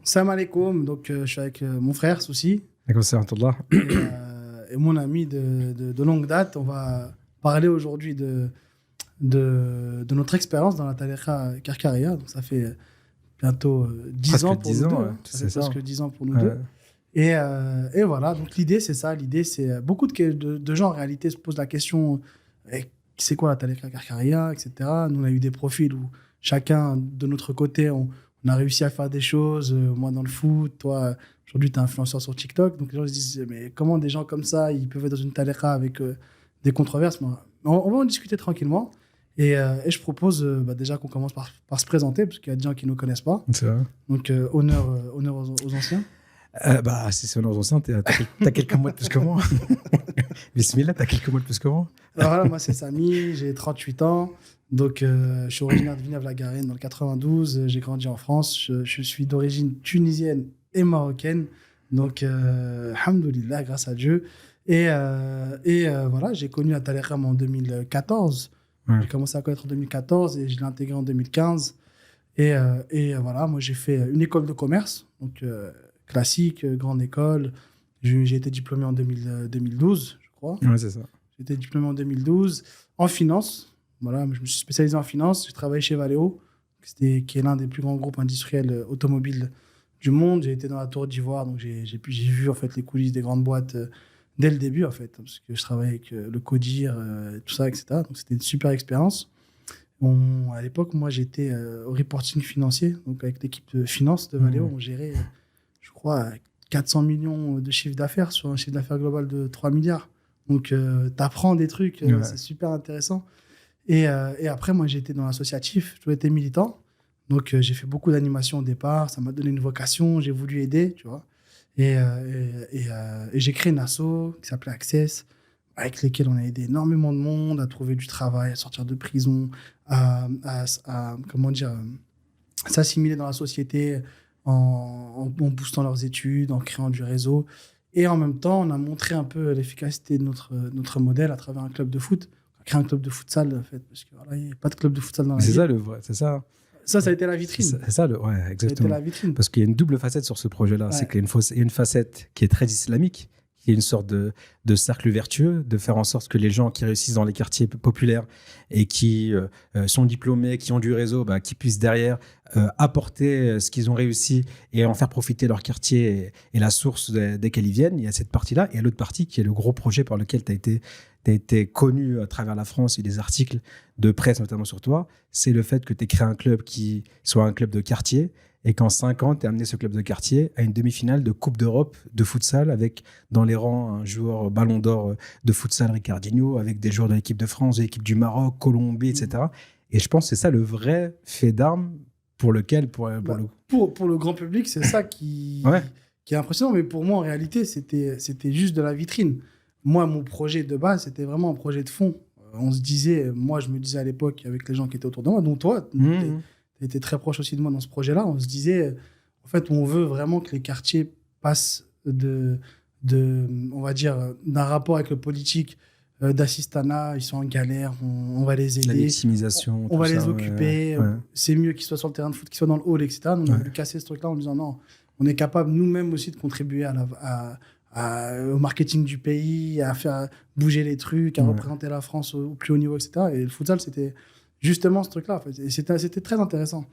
Salam alaikum, donc je suis avec mon frère Soussi D'accord, c'est Rahmatullah. et mon ami de longue date. On va parler aujourd'hui de notre expérience dans la tariqa Karkaria. Donc ça fait bientôt 10 ans Presque pour 10 nous deux. ans, ouais, Hein. Ça c'est fait ça. presque 10 ans pour nous Ouais. deux. Et voilà, donc l'idée c'est ça. L'idée c'est beaucoup de gens en réalité se posent la question c'est quoi la tariqa Karkaria, etc. Nous on a eu des profils où chacun de notre côté on a réussi à faire des choses. Moi dans le foot, toi aujourd'hui tu es influenceur sur TikTok. Donc les gens se disent mais comment des gens comme ça ils peuvent être dans une tariqa avec des controverses. On va en discuter tranquillement. Et je propose déjà qu'on commence par se présenter parce qu'il y a des gens qui ne nous connaissent pas. C'est vrai. Donc honneur aux anciens. Si c'est honneur ancien, t'as quelques mois de plus que moi. Bismillah, t'as quelques mois de plus que moi. Alors voilà, moi c'est Samy, j'ai 38 ans, donc je suis originaire de Villeneuve-la-Garenne dans le 92, j'ai grandi en France, je suis d'origine tunisienne et marocaine, donc alhamdoulilah, grâce à Dieu. Voilà, j'ai connu la Talegham en 2014, Ouais. j'ai commencé à connaître en 2014 et je l'ai intégré en 2015. Voilà, moi j'ai fait une école de commerce, donc classique, grande école, j'ai été diplômé en 2012, je crois. Ouais, c'est ça. J'ai été diplômé en 2012 en finance. Voilà, je me suis spécialisé en finance. J'ai travaillé chez Valeo, qui est l'un des plus grands groupes industriels automobiles du monde. J'ai été dans la Tour d'Ivoire, donc j'ai vu en fait les coulisses des grandes boîtes dès le début en fait, parce que je travaillais avec le CODIR, tout ça, etc. Donc c'était une super expérience. À l'époque, moi j'étais au reporting financier, donc avec l'équipe de finance de Valeo, on gérait, je crois, 400 millions de chiffre d'affaires sur un chiffre d'affaires global de 3 milliards. Donc, tu apprends des trucs, Ouais. c'est super intéressant. Et après, moi, j'ai été dans l'associatif, j'ai toujours été militant. Donc, j'ai fait beaucoup d'animation au départ, ça m'a donné une vocation, j'ai voulu aider, tu vois. Et j'ai créé une asso qui s'appelait Access, avec lesquels on a aidé énormément de monde à trouver du travail, à sortir de prison, comment dire, s'assimiler dans la société en boostant leurs études, en créant du réseau. Et en même temps, on a montré un peu l'efficacité de notre modèle à travers un club de foot. On a créé un club de futsal, en fait, parce qu'il n'y a pas de club de futsal dans la C'est ville. ça le vrai, c'est ça. Ça a été la vitrine. C'est ça le, ouais, Ça a été exactement. la vitrine. Parce qu'il y a une double facette sur ce projet-là. Ouais. C'est qu'il y a une facette qui est très islamique, qui est une sorte de cercle vertueux, de faire en sorte que les gens qui réussissent dans les quartiers populaires et qui sont diplômés, qui ont du réseau, qui puissent derrière apporter ce qu'ils ont réussi et en faire profiter leur quartier et la source desquels ils viennent. Il y a cette partie-là. Et l'autre partie qui est le gros projet par lequel tu as été connu à travers la France et des articles de presse, notamment sur toi, c'est le fait que tu aies créé un club qui soit un club de quartier et qu'en 5 ans, tu as amené ce club de quartier à une demi-finale de Coupe d'Europe de futsal avec dans les rangs un joueur ballon d'or de futsal, Ricardinho, avec des joueurs de l'équipe de France, de l'équipe du Maroc, Colombie, etc. Et je pense que c'est ça le vrai fait d'armes pour lequel... Pour le grand public, c'est ça qui est impressionnant. Mais pour moi, en réalité, c'était juste de la vitrine. Moi, mon projet de base, c'était vraiment un projet de fond. On se disait, moi, je me disais à l'époque, avec les gens qui étaient autour de moi, dont toi, tu étais très proche aussi de moi dans ce projet-là, on se disait, en fait, on veut vraiment que les quartiers passent on va dire, d'un rapport avec le politique, d'assistanat, ils sont en galère, on va les aider. La victimisation, on va les ça, occuper, c'est mieux qu'ils soient sur le terrain de foot, qu'ils soient dans le hall, etc. Nous, on a voulu casser ce truc-là en disant non, on est capable nous-mêmes aussi de contribuer au marketing du pays, à faire bouger les trucs, à représenter la France au plus haut niveau, etc. Et le futsal, c'était justement ce truc-là. En fait. Et c'était très intéressant.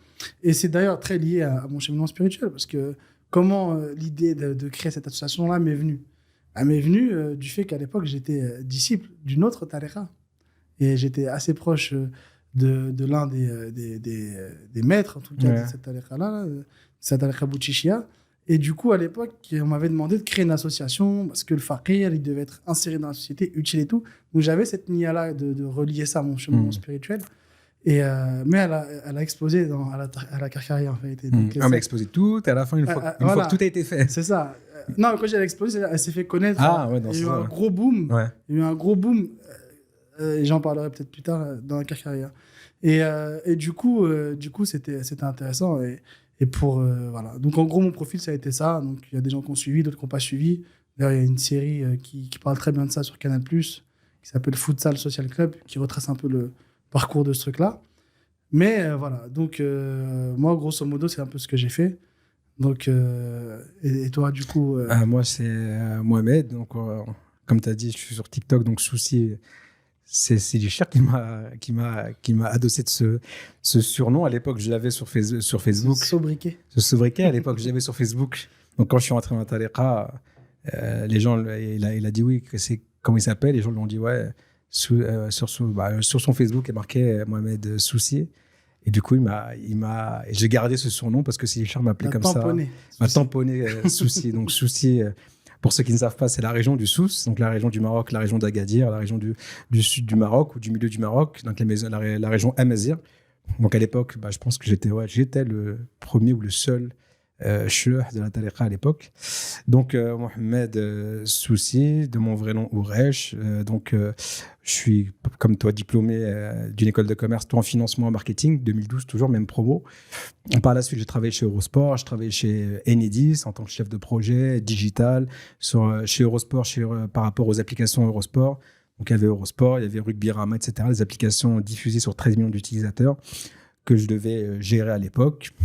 Et c'est d'ailleurs très lié à mon cheminement spirituel, parce que comment l'idée de créer cette association-là m'est venue. Elle m'est venue du fait qu'à l'époque, j'étais disciple d'une autre tariqa. Et j'étais assez proche de l'un des maîtres, en tout cas, de cette tariqa-là, cette tariqa Boutchichia. Et du coup, à l'époque, on m'avait demandé de créer une association parce que le faqir, il devait être inséré dans la société, utile et tout. Donc, j'avais cette nia-là de relier ça à mon chemin spirituel. Mais elle a explosé à la Karkaria, en fait. Donc, elle a explosé tout, et à la fin, une fois que tout a été fait. C'est ça. Non, quand elle a explosé, elle s'est fait connaître. Il y a eu un gros boom. Il y a eu un gros boom. J'en parlerai peut-être plus tard dans la Karkaria. Et du coup, c'était intéressant. Et voilà. Donc, en gros, mon profil, ça a été ça. Donc, il y a des gens qui ont suivi, d'autres qui n'ont pas suivi. D'ailleurs, il y a une série qui parle très bien de ça sur Canal+, qui s'appelle Futsal Social Club, qui retrace un peu le parcours de ce truc-là. Mais voilà. Donc, moi, grosso modo, c'est un peu ce que j'ai fait. Donc, et toi, du coup Moi, c'est Mohamed. Donc, comme tu as dit, je suis sur TikTok. Donc, Souci, c'est du cher qui m'a adossé de ce surnom. À l'époque, je l'avais sur Facebook. sobriquet. Ce sobriquet, à l'époque, je l'avais sur Facebook. Donc, quand je suis rentré dans la Tariqa, les gens, il a dit oui, que c'est comment il s'appelle. Les gens lui ont dit ouais. Sur son Facebook, il est marqué Mohamed Souci. Et du coup, j'ai gardé ce surnom parce que si Richard m'appelait comme tamponné. ça. M'a tamponné Souci. Donc, Souci, pour ceux qui ne savent pas, c'est la région du Souss, donc la région du Maroc, la région d'Agadir, la région du sud du Maroc ou du milieu du Maroc, donc la région Amazigh. Donc, à l'époque, je pense que j'étais le premier ou le seul chouh de la Tariqa à l'époque. Donc, Mohamed Souci, de mon vrai nom Ouresh. Je suis, comme toi, diplômé d'une école de commerce, tout en financement et marketing, 2012, toujours, même promo. Par la suite, j'ai travaillé chez Eurosport, je travaillais chez Enedis en tant que chef de projet digital chez Eurosport par rapport aux applications Eurosport. Donc, il y avait Eurosport, il y avait Rugby Rama, etc. Les applications diffusées sur 13 millions d'utilisateurs que je devais gérer à l'époque,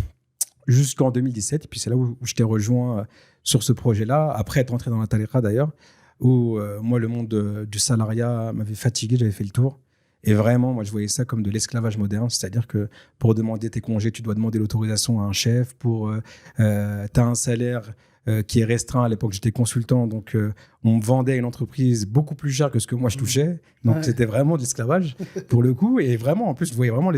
jusqu'en 2017. Et puis, c'est là où je t'ai rejoint sur ce projet-là, après être entré dans la Tariqa d'ailleurs, où moi, le monde du salariat m'avait fatigué, j'avais fait le tour. Et vraiment, moi, je voyais ça comme de l'esclavage moderne, c'est-à-dire que pour demander tes congés, tu dois demander l'autorisation à un chef. Tu as un salaire qui est restreint. À l'époque, j'étais consultant, donc on me vendait une entreprise beaucoup plus chère que ce que moi je touchais. Donc, c'était vraiment de l'esclavage pour le coup. Et vraiment, en plus, je voyais vraiment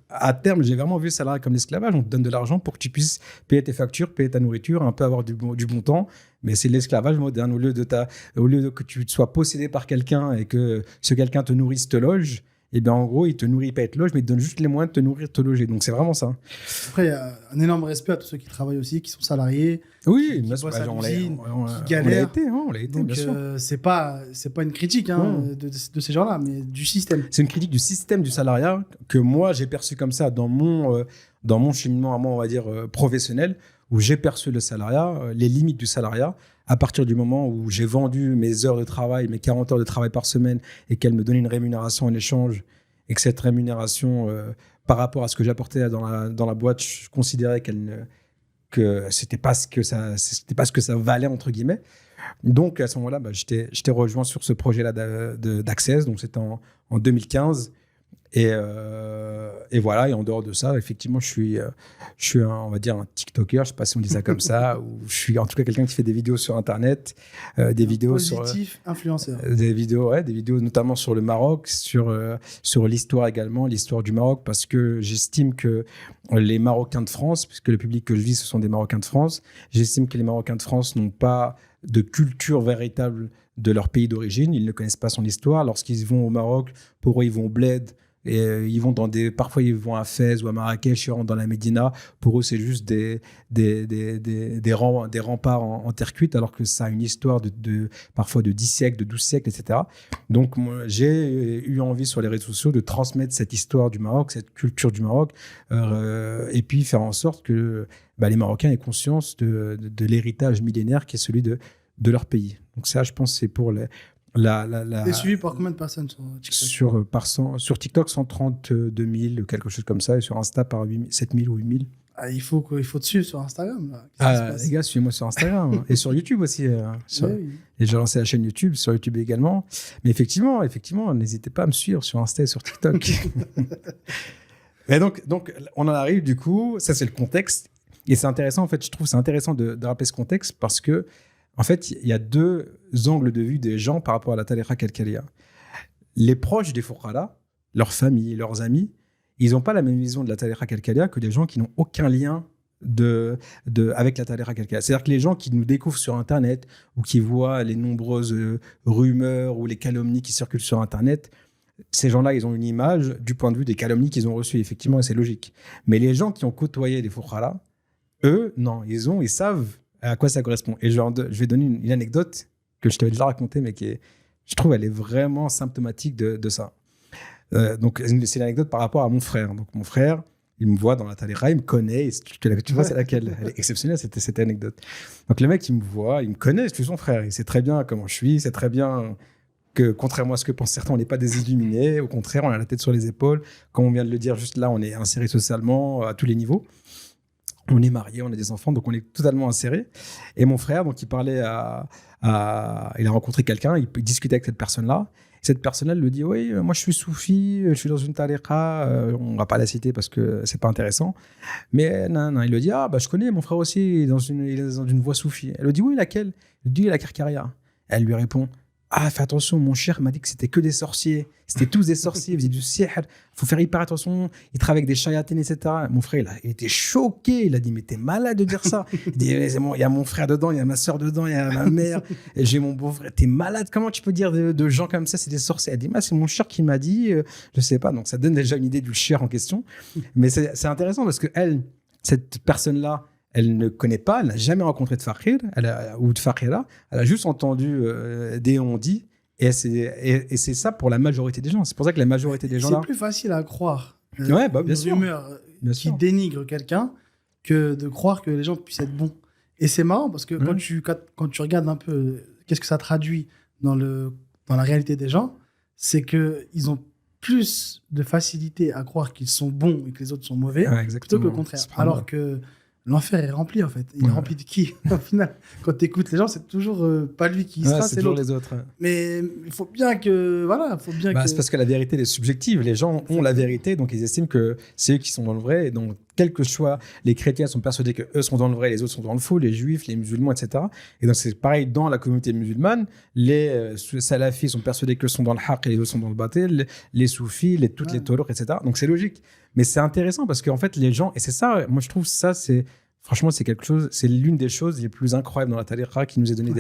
à terme, j'ai vraiment vu le salariat comme l'esclavage. On te donne de l'argent pour que tu puisses payer tes factures, payer ta nourriture, un peu avoir du bon temps. Mais c'est l'esclavage moderne. Au lieu de que tu sois possédé par quelqu'un et que ce quelqu'un te nourrisse, te loge, et bien en gros, il te nourrit pas et te loge, mais il te donne juste les moyens de te nourrir, de te loger. Donc c'est vraiment ça. Après, il y a un énorme respect à tous ceux qui travaillent aussi, qui sont salariés. Oui, qui bossent à l'usine, qui galèrent. On l'a été, donc, bien sûr. C'est pas une critique de ces gens-là, mais du système. C'est une critique du système du salariat que moi, j'ai perçu comme ça dans mon cheminement à moi, on va dire, professionnel, où j'ai perçu le salariat, les limites du salariat, à partir du moment où j'ai vendu mes heures de travail, mes 40 heures de travail par semaine, et qu'elle me donnait une rémunération en échange, et que cette rémunération, par rapport à ce que j'apportais dans la boîte, je considérais que c'était pas ce que ça valait, entre guillemets. Donc, à ce moment-là, je t'ai rejoint sur ce projet-là d'Access, donc c'était en 2015. Et voilà, et en dehors de ça, effectivement, je suis on va dire un TikToker, je ne sais pas si on dit ça comme ça, ou je suis en tout cas quelqu'un qui fait des vidéos sur Internet, des vidéos positif, influenceur. Des vidéos notamment sur le Maroc, sur l'histoire également, l'histoire du Maroc, parce que j'estime que les Marocains de France, puisque le public que je vis, ce sont des Marocains de France, j'estime que les Marocains de France n'ont pas de culture véritable de leur pays d'origine, ils ne connaissent pas son histoire. Lorsqu'ils vont au Maroc, pour eux, ils vont au Bled, et ils vont parfois ils vont à Fès ou à Marrakech, ils rentrent dans la Médina. Pour eux, c'est juste des remparts en terre cuite, alors que ça a une histoire parfois de 10 siècles, de 12 siècles, etc. Donc, moi, j'ai eu envie sur les réseaux sociaux de transmettre cette histoire du Maroc, cette culture du Maroc, et puis faire en sorte que les Marocains aient conscience de l'héritage millénaire qui est celui de leur pays. Donc ça, je pense, c'est pour T'es suivi par combien de personnes sur TikTok? Sur TikTok, 132 000, quelque chose comme ça, et sur Insta, par 7 000 ou 8 000. Il faut te suivre sur Instagram. Là. Les gars, suivez-moi sur Instagram et sur YouTube aussi. Oui. Et j'ai lancé la chaîne YouTube, sur YouTube également. Mais effectivement, n'hésitez pas à me suivre sur Insta et sur TikTok. Et donc, on en arrive du coup, ça c'est le contexte. Et c'est intéressant, en fait, je trouve c'est intéressant de rappeler ce contexte parce que en fait, il y a deux angles de vue des gens par rapport à la Tariqa Kalkalia. Les proches des Fouqara, leurs familles, leurs amis, ils n'ont pas la même vision de la Tariqa Kalkalia que des gens qui n'ont aucun lien avec la Tariqa Kalkalia. C'est-à-dire que les gens qui nous découvrent sur Internet ou qui voient les nombreuses rumeurs ou les calomnies qui circulent sur Internet, ces gens-là, ils ont une image du point de vue des calomnies qu'ils ont reçues, effectivement, et c'est logique. Mais les gens qui ont côtoyé les Fouqara, eux, non, ils savent à quoi ça correspond. Et je vais donner une anecdote que je t'avais déjà racontée, mais je trouve elle est vraiment symptomatique de ça. Donc, c'est l'anecdote par rapport à mon frère. Donc, mon frère, il me voit dans la Tariqa, il me connaît. Tu vois, c'est laquelle? Elle est exceptionnelle, cette anecdote. Donc, le mec, il me voit, il me connaît, je suis son frère. Il sait très bien comment je suis, il sait très bien que, contrairement à ce que pensent certains, on n'est pas des illuminés. Au contraire, on a la tête sur les épaules. Comme on vient de le dire juste là, on est inséré socialement à tous les niveaux. On est mariés, on a des enfants, donc on est totalement insérés. Et mon frère, donc il parlait il a rencontré quelqu'un, il discutait avec cette personne-là. Cette personne-là lui dit, oui, moi je suis soufi, je suis dans une tariqa, on va pas la citer parce que c'est pas intéressant. Mais non, il lui dit, je connais, mon frère aussi, il est dans une voie soufi. Elle lui dit, oui, laquelle? Il lui dit, la Karkaria. Elle lui répond, fais attention, mon cher m'a dit que c'était que des sorciers. C'était tous des sorciers, ils faisaient du sihr. Il faut faire hyper attention. Ils travaillent avec des chayatines, etc. Mon frère, il était choqué. Il a dit, mais t'es malade de dire ça. Il dit, il y a mon frère dedans, il y a ma soeur dedans, il y a ma mère. Et j'ai mon beau-frère. T'es malade. Comment tu peux dire de gens comme ça, c'est des sorciers? Elle dit, c'est mon cher qui m'a dit. Je sais pas. Donc ça donne déjà une idée du cher en question. Mais c'est intéressant parce que cette personne-là, elle ne connaît pas, elle n'a jamais rencontré de Fakhir ou de Fakhira. Elle a juste entendu des on-dit. Et c'est ça pour la majorité des gens. C'est pour ça que la majorité des gens là. C'est plus facile à croire. Bien une sûr. rumeur qui dénigre quelqu'un que de croire que les gens puissent être bons. Et c'est marrant parce que quand tu regardes un peu qu'est-ce que ça traduit dans la réalité des gens, c'est qu'ils ont plus de facilité à croire qu'ils sont bons et que les autres sont mauvais plutôt que le contraire. Alors que l'enfer est rempli, en fait. Il est rempli de qui? Au final, quand tu écoutes les gens, c'est toujours pas lui qui y sera, c'est l'autre. Les autres. Mais il faut bien que... Voilà, c'est parce que la vérité, elle est subjective. Les gens ont la vérité, donc ils estiment que c'est eux qui sont dans le vrai. Et donc, quel que soit, les chrétiens sont persuadés qu'eux sont dans le vrai, les autres sont dans le faux, les juifs, les musulmans, etc. Et donc, c'est pareil dans la communauté musulmane. Les salafis sont persuadés qu'eux sont dans le haqq et les autres sont dans le batil. Les soufis, toutes les tolours, etc. Donc, c'est logique. Mais c'est intéressant parce qu'en fait, les gens, et c'est ça, moi je trouve ça, franchement, c'est quelque chose, c'est l'une des choses les plus incroyables dans la tariqa qui nous est donnée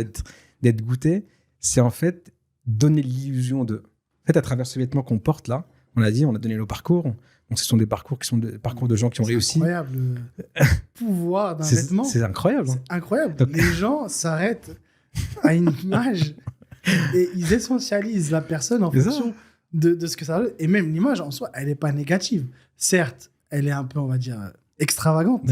d'être goûtée. C'est en fait donner l'illusion de. En fait, à travers ce vêtement qu'on porte là, on a donné nos parcours. Donc, ce sont des parcours qui sont des parcours de gens qui ont réussi. C'est incroyable le pouvoir d'un vêtement. C'est incroyable. C'est incroyable. Donc, les gens s'arrêtent à une image et ils essentialisent la personne en fonction de ce que ça veut. Et même l'image en soi, elle n'est pas négative. Certes, elle est un peu, on va dire, extravagante,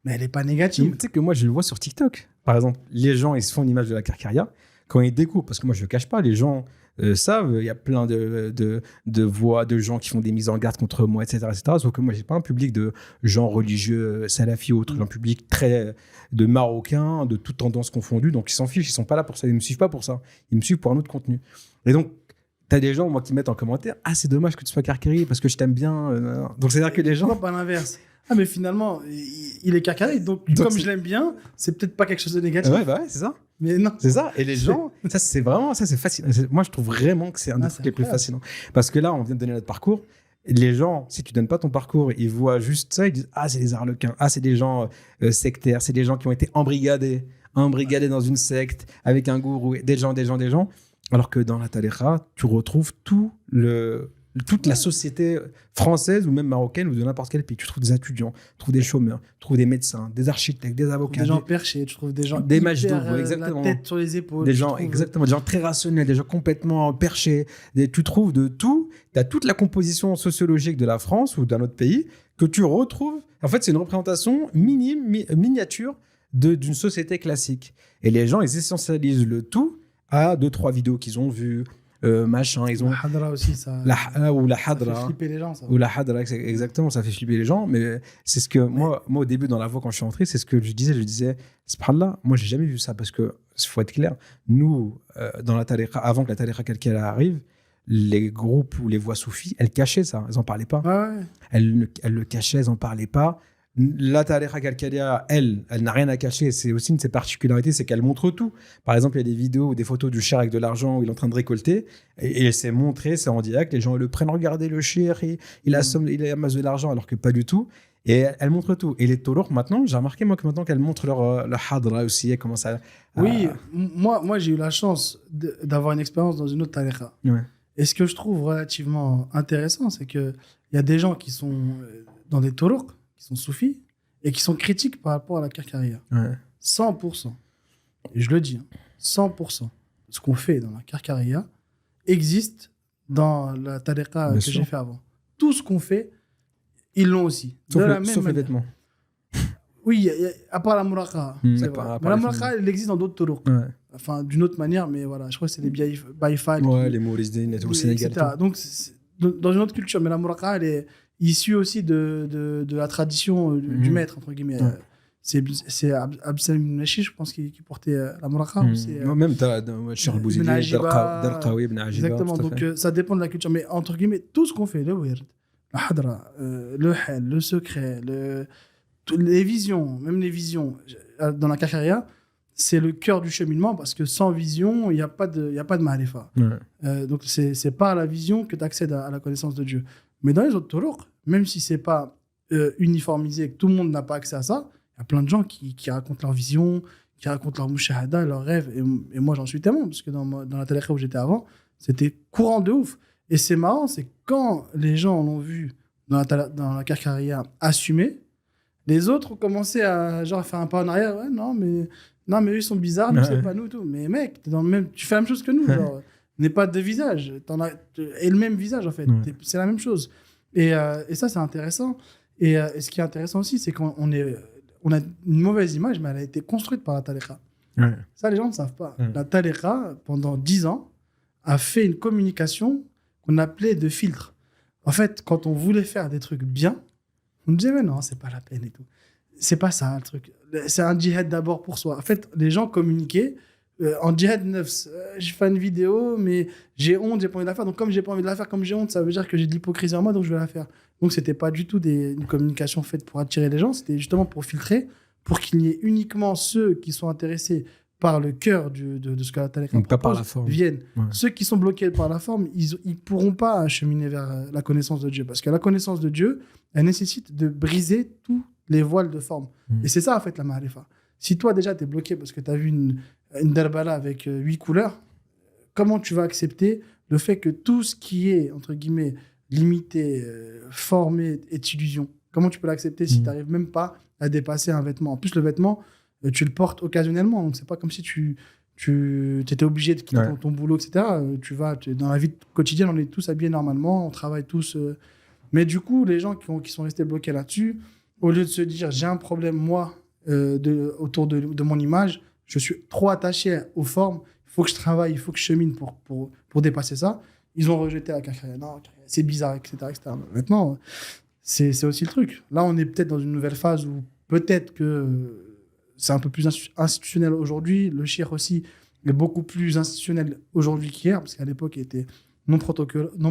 mais elle n'est pas négative. Tu sais que moi, je le vois sur TikTok. Par exemple, les gens, ils se font une image de la Karkaria. Quand ils découvrent, parce que moi, je ne le cache pas, les gens savent, il y a plein de voix, de gens qui font des mises en garde contre moi, etc. Sauf que moi, je n'ai pas un public de gens religieux, salafis ou autres, un public très de Marocains, de toutes tendances confondues. Donc, ils s'en fichent, ils ne sont pas là pour ça. Ils ne me suivent pas pour ça. Ils me suivent pour un autre contenu. Et donc, t'as des gens, moi, qui mettent en commentaire « Ah, c'est dommage que tu sois Karkari parce que je t'aime bien. » Donc, c'est-à-dire que les gens... Non, pas l'inverse. Ah, mais finalement, il est Karkari. Donc comme je l'aime bien, c'est peut-être pas quelque chose de négatif. Ouais, c'est ça. Mais non. C'est ça. Et les gens, ça, c'est fascinant. Moi, je trouve vraiment que c'est un des trucs les plus fascinants. Parce que là, on vient de donner notre parcours. Les gens, si tu donnes pas ton parcours, ils voient juste ça, ils disent « Ah, c'est des arlequins. Ah, c'est des gens sectaires. C'est des gens qui ont été embrigadés dans une secte avec un gourou. Des gens. Alors que dans la tariqa, tu retrouves toute la société française ou même marocaine ou de n'importe quel pays. Tu trouves des étudiants, tu trouves des chômeurs, tu trouves des médecins, des architectes, des avocats. Des gens perchés, tu trouves des gens des majdoubs, exactement. La tête sur les épaules. Des gens, exactement, des gens très rationnels, des gens complètement perchés. Tu trouves de tout. Tu as toute la composition sociologique de la France ou d'un autre pays que tu retrouves. En fait, c'est une représentation miniature d'une société classique. Et les gens, ils essentialisent le tout à 2-3 vidéos qu'ils ont vues. Ils ont la hadra aussi, ça fait flipper les gens, ça. Ou la hadra, exactement, ça fait flipper les gens. Mais c'est ce que moi au début dans la voie quand je suis entré, c'est ce que je disais subhanallah, moi j'ai jamais vu ça parce que faut être clair, nous dans la tariqa, avant que la tariqa quelqu'un arrive, les groupes ou les voix soufis, elles cachaient ça, elles en parlaient pas. Elles le cachaient, elles en parlaient pas. La tariqa Kalkalia, elle n'a rien à cacher. C'est aussi une de ses particularités, c'est qu'elle montre tout. Par exemple, il y a des vidéos ou des photos du cher avec de l'argent où il est en train de récolter et c'est montré, c'est en direct. Les gens le prennent, regardez le cher, il amasse de l'argent alors que pas du tout. Et elle montre tout. Et les tolours, maintenant, j'ai remarqué moi que maintenant qu'elle montre leur hadra aussi, elle commence à... Oui, moi j'ai eu la chance d'avoir une expérience dans une autre tariqa. Ouais. Et ce que je trouve relativement intéressant, c'est qu'il y a des gens qui sont dans des tolours, qui sont soufis et qui sont critiques par rapport à la Karkaria. 100%. Et je le dis, 100%. Ce qu'on fait dans la Karkaria existe dans la tariqa que j'ai fait avant. Tout ce qu'on fait, ils l'ont aussi. Sauf les vêtements. Oui, à part la muraqa. C'est vrai. Mais la muraqa, elle existe dans d'autres tolours. Enfin, d'une autre manière, mais voilà, je crois que c'est les baïfal. Les Mourisdines et tout au Sénégal. Donc, dans une autre culture. Mais la muraqa, elle est issue aussi de la tradition du maître, entre guillemets. c'est Abdel Nachi, je pense, qui portait la muraqa. Même Cheikh Bouzizi, Darqawi, Ibn Ajiba. Exactement, donc ça dépend de la culture. Mais entre guillemets, tout ce qu'on fait, le wird, la hadra, le hal, le secret, les visions, même les visions dans la Kakaria, c'est le cœur du cheminement parce que sans vision, il n'y a pas de ma'rifa. Donc c'est par la vision que tu accèdes à la connaissance de Dieu. Mais dans les autres turuq, même si c'est pas uniformisé, que tout le monde n'a pas accès à ça, il y a plein de gens qui racontent leur vision, qui racontent leur mushahada, leurs rêves. Et moi, j'en suis témoin parce que dans la tariqa où j'étais avant, c'était courant de ouf. Et c'est marrant, c'est quand les gens l'ont vu dans la Karkaria assumer, les autres ont commencé à faire un pas en arrière. Ouais, non, mais eux, ils sont bizarres, nous, c'est pas nous, tout. Mais mec, tu fais la même chose que nous. Genre, n'est pas de visage. Et le même visage, en fait. C'est la même chose. Et ça, c'est intéressant. Et ce qui est intéressant aussi, c'est qu'on a une mauvaise image, mais elle a été construite par la tariqa. Ça, les gens ne savent pas. La tariqa, pendant 10 ans, a fait une communication qu'on appelait de filtre. En fait, quand on voulait faire des trucs bien, on disait, mais non, c'est pas la peine et tout. C'est pas ça, le truc. C'est un djihad d'abord pour soi. En fait, les gens communiquaient en djihad nefs. Je fais une vidéo, mais j'ai honte, j'ai pas envie de la faire. Donc, comme j'ai pas envie de la faire, comme j'ai honte, ça veut dire que j'ai de l'hypocrisie en moi, donc je vais la faire. Donc, c'était pas du tout une communication faite pour attirer les gens. C'était justement pour filtrer, pour qu'il y ait uniquement ceux qui sont intéressés par le cœur de ce que la tariqa propose viennent. Ceux qui sont bloqués par la forme, ils pourront pas cheminer vers la connaissance de Dieu. Parce que la connaissance de Dieu, elle nécessite de briser tous les voiles de forme. Et c'est ça, en fait, la ma'rifa. Si toi, déjà, tu es bloqué parce que tu as vu une darbala avec 8 couleurs, comment tu vas accepter le fait que tout ce qui est, entre guillemets, limité, formé, est illusion? Comment tu peux l'accepter si tu n'arrives même pas à dépasser un vêtement? En plus, le vêtement, tu le portes occasionnellement. Donc, c'est pas comme si tu étais obligé de quitter ton boulot, etc. Dans la vie quotidienne, on est tous habillés normalement, on travaille tous. Mais du coup, les gens qui sont restés bloqués là-dessus, au lieu de se dire, j'ai un problème, moi, autour de mon image, je suis trop attaché aux formes, il faut que je travaille, il faut que je chemine pour dépasser ça, ils ont rejeté la Kakaria. Non, c'est bizarre, etc. Maintenant, c'est aussi le truc. Là, on est peut-être dans une nouvelle phase où peut-être que c'est un peu plus institutionnel aujourd'hui. Le shir aussi est beaucoup plus institutionnel aujourd'hui qu'hier, parce qu'à l'époque, il était non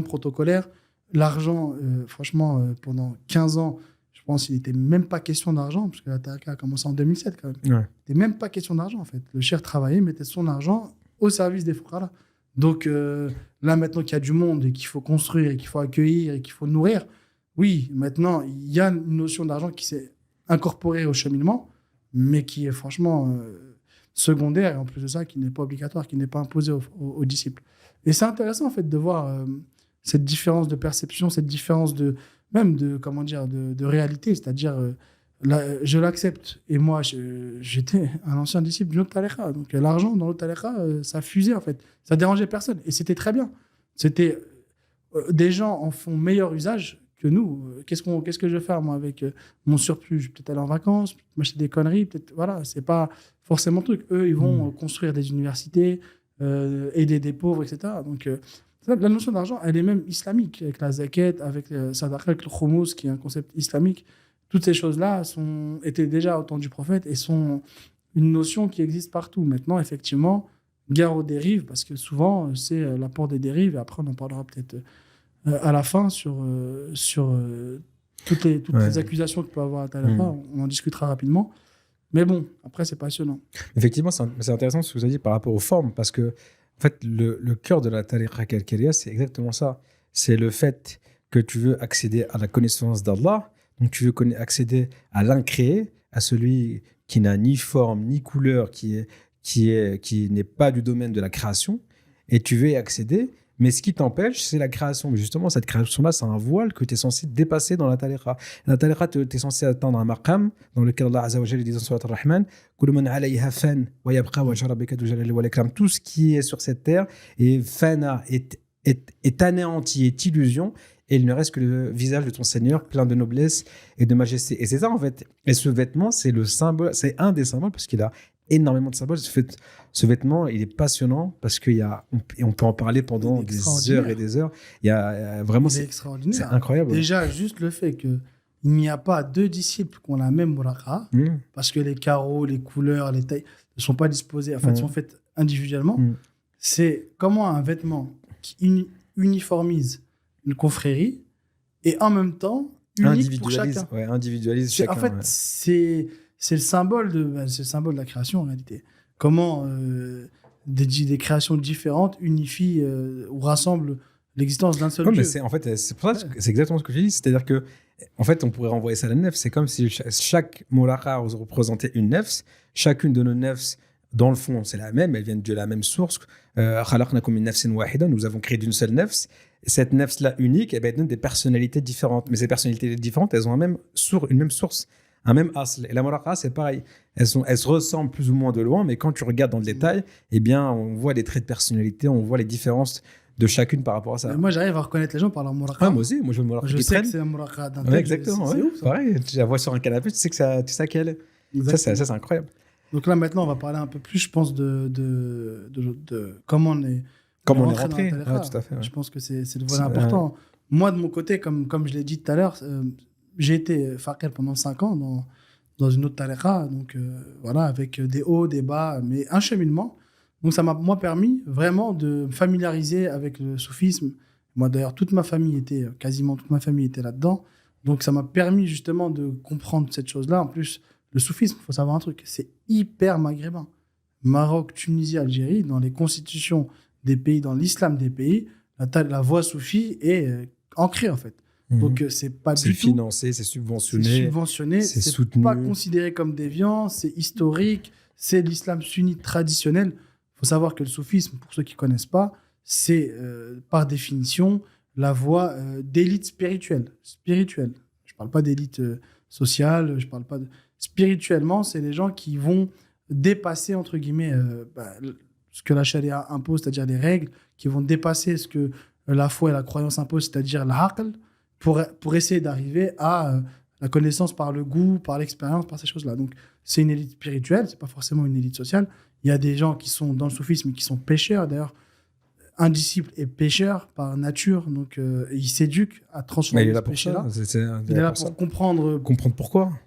protocolaire. L'argent, franchement, pendant 15 ans, je pense qu'il n'était même pas question d'argent, parce que la tariqa a commencé en 2007 quand même. Il n'était même pas question d'argent, en fait. Le shir travaillait, mettait son argent au service des fuqara. Donc là, maintenant qu'il y a du monde et qu'il faut construire, et qu'il faut accueillir, et qu'il faut nourrir, oui, maintenant, il y a une notion d'argent qui s'est incorporée au cheminement, mais qui est franchement secondaire, et en plus de ça, qui n'est pas obligatoire, qui n'est pas imposé aux disciples. Et c'est intéressant, en fait, de voir cette différence de perception, cette différence de réalité, c'est-à-dire, je l'accepte. Et moi, j'étais un ancien disciple d'une autre tariqa. Donc, l'argent dans l'autre tariqa, ça fusait, en fait. Ça dérangeait personne. Et c'était très bien. C'était... des gens en font meilleur usage que nous. Qu'est-ce que je vais faire, moi, avec mon surplus? Je vais peut-être aller en vacances, m'acheter des conneries, peut-être, voilà, c'est pas forcément le truc. Eux, ils vont construire des universités, aider des pauvres, etc. Donc, la notion d'argent, elle est même islamique, avec la zakat, avec le sadaqa, avec le khumous, qui est un concept islamique. Toutes ces choses-là étaient déjà au temps du prophète et sont une notion qui existe partout. Maintenant, effectivement, guerre aux dérives, parce que souvent, c'est l'apport des dérives, et après, on en parlera peut-être à la fin sur toutes les accusations qu'il peut avoir à Talifa. On en discutera rapidement. Mais bon, après, c'est passionnant. Effectivement, c'est intéressant ce que vous avez dit par rapport aux formes, parce que en fait, le cœur de la tariqa Kalkiria, c'est exactement ça. C'est le fait que tu veux accéder à la connaissance d'Allah, donc tu veux accéder à l'incréé, à celui qui n'a ni forme, ni couleur, qui n'est pas du domaine de la création, et tu veux y accéder. Mais ce qui t'empêche, c'est la création. Mais justement, cette création-là, c'est un voile que tu es censé dépasser dans la tariqa. La tariqa, tu es censé atteindre un maqam dans lequel Allah Azza wa Jalla dit dans Surat Ar-Rahman, Kullu man alayha fan wa yabqa wajhu rabbika dhul jalali wal ikram. Tout ce qui est sur cette terre est fana, est anéanti, est illusion, et il ne reste que le visage de ton Seigneur plein de noblesse et de majesté. Et c'est ça, en fait. Et ce vêtement, c'est le symbole, c'est un des symboles, parce qu'il a énormément de symboles. Ce vêtement, il est passionnant parce on peut en parler pendant des heures et des heures. Il y a vraiment, c'est extraordinaire. C'est incroyable. Déjà, juste le fait que il n'y a pas deux disciples qui ont la même muraqa, parce que les carreaux, les couleurs, les tailles ne sont pas disposés, en fait, sont faites individuellement. C'est comment un vêtement qui uniformise une confrérie et en même temps unique pour chacun. Ouais, individualise chacun. En fait, c'est le symbole c'est le symbole de la création en réalité. Comment des créations différentes unifient ou rassemblent l'existence d'un seul Dieu. Mais en fait, c'est pour ça que c'est exactement ce que je dis. C'est-à-dire que, en fait, on pourrait renvoyer ça à la nefs. C'est comme si chaque molacha représentait une nefs. Chacune de nos nefs, dans le fond, c'est la même. Elles viennent de la même source. Nous avons créé d'une seule nefs. Cette nefs-là unique, elle donne des personnalités différentes. Mais ces personnalités différentes, elles ont une même source, un même asl. Et la molacha, c'est pareil. Elles se ressemblent plus ou moins de loin, mais quand tu regardes dans le détail, eh bien, on voit les traits de personnalité, on voit les différences de chacune par rapport à ça. Mais moi, j'arrive à reconnaître les gens par leur muraqa. Moi aussi, moi je vois le muraqa. Je sais que c'est un muraqa d'un tel. Exactement, c'est ouf. Pareil, tu la vois sur un canapé, tu sais qu'elle est. Ça, c'est incroyable. Donc là, maintenant, on va parler un peu plus, je pense, de comment on est rentré. Tout à fait. Ouais. Je pense que c'est le volet important. Moi, de mon côté, comme je l'ai dit tout à l'heure, j'ai été faqir pendant 5 ans dans une autre tariqa, donc voilà, avec des hauts, des bas, mais un cheminement. Donc ça m'a permis vraiment de me familiariser avec le soufisme. Moi d'ailleurs, quasiment toute ma famille était là-dedans. Donc ça m'a permis justement de comprendre cette chose-là. En plus, le soufisme, il faut savoir un truc, c'est hyper maghrébin. Maroc, Tunisie, Algérie, dans les constitutions des pays, dans l'islam des pays, la voie soufie est ancrée en fait. Donc c'est pas du tout... C'est financé, c'est subventionné. C'est soutenu. Pas considéré comme déviant, c'est historique, c'est l'islam sunnite traditionnel. Il faut savoir que le soufisme, pour ceux qui ne connaissent pas, c'est par définition la voie d'élite spirituelle. Je ne parle pas d'élite sociale, je parle pas de... Spirituellement, c'est les gens qui vont dépasser, entre guillemets, ce que la charia impose, c'est-à-dire les règles, qui vont dépasser ce que la foi et la croyance imposent, c'est-à-dire l'aql, pour essayer d'arriver à la connaissance par le goût, par l'expérience, par ces choses-là. Donc, c'est une élite spirituelle, ce n'est pas forcément une élite sociale. Il y a des gens qui sont dans le soufisme qui sont pécheurs. D'ailleurs, un disciple est pécheur par nature, donc il s'éduque à transformer ce péché-là. Il est là pour comprendre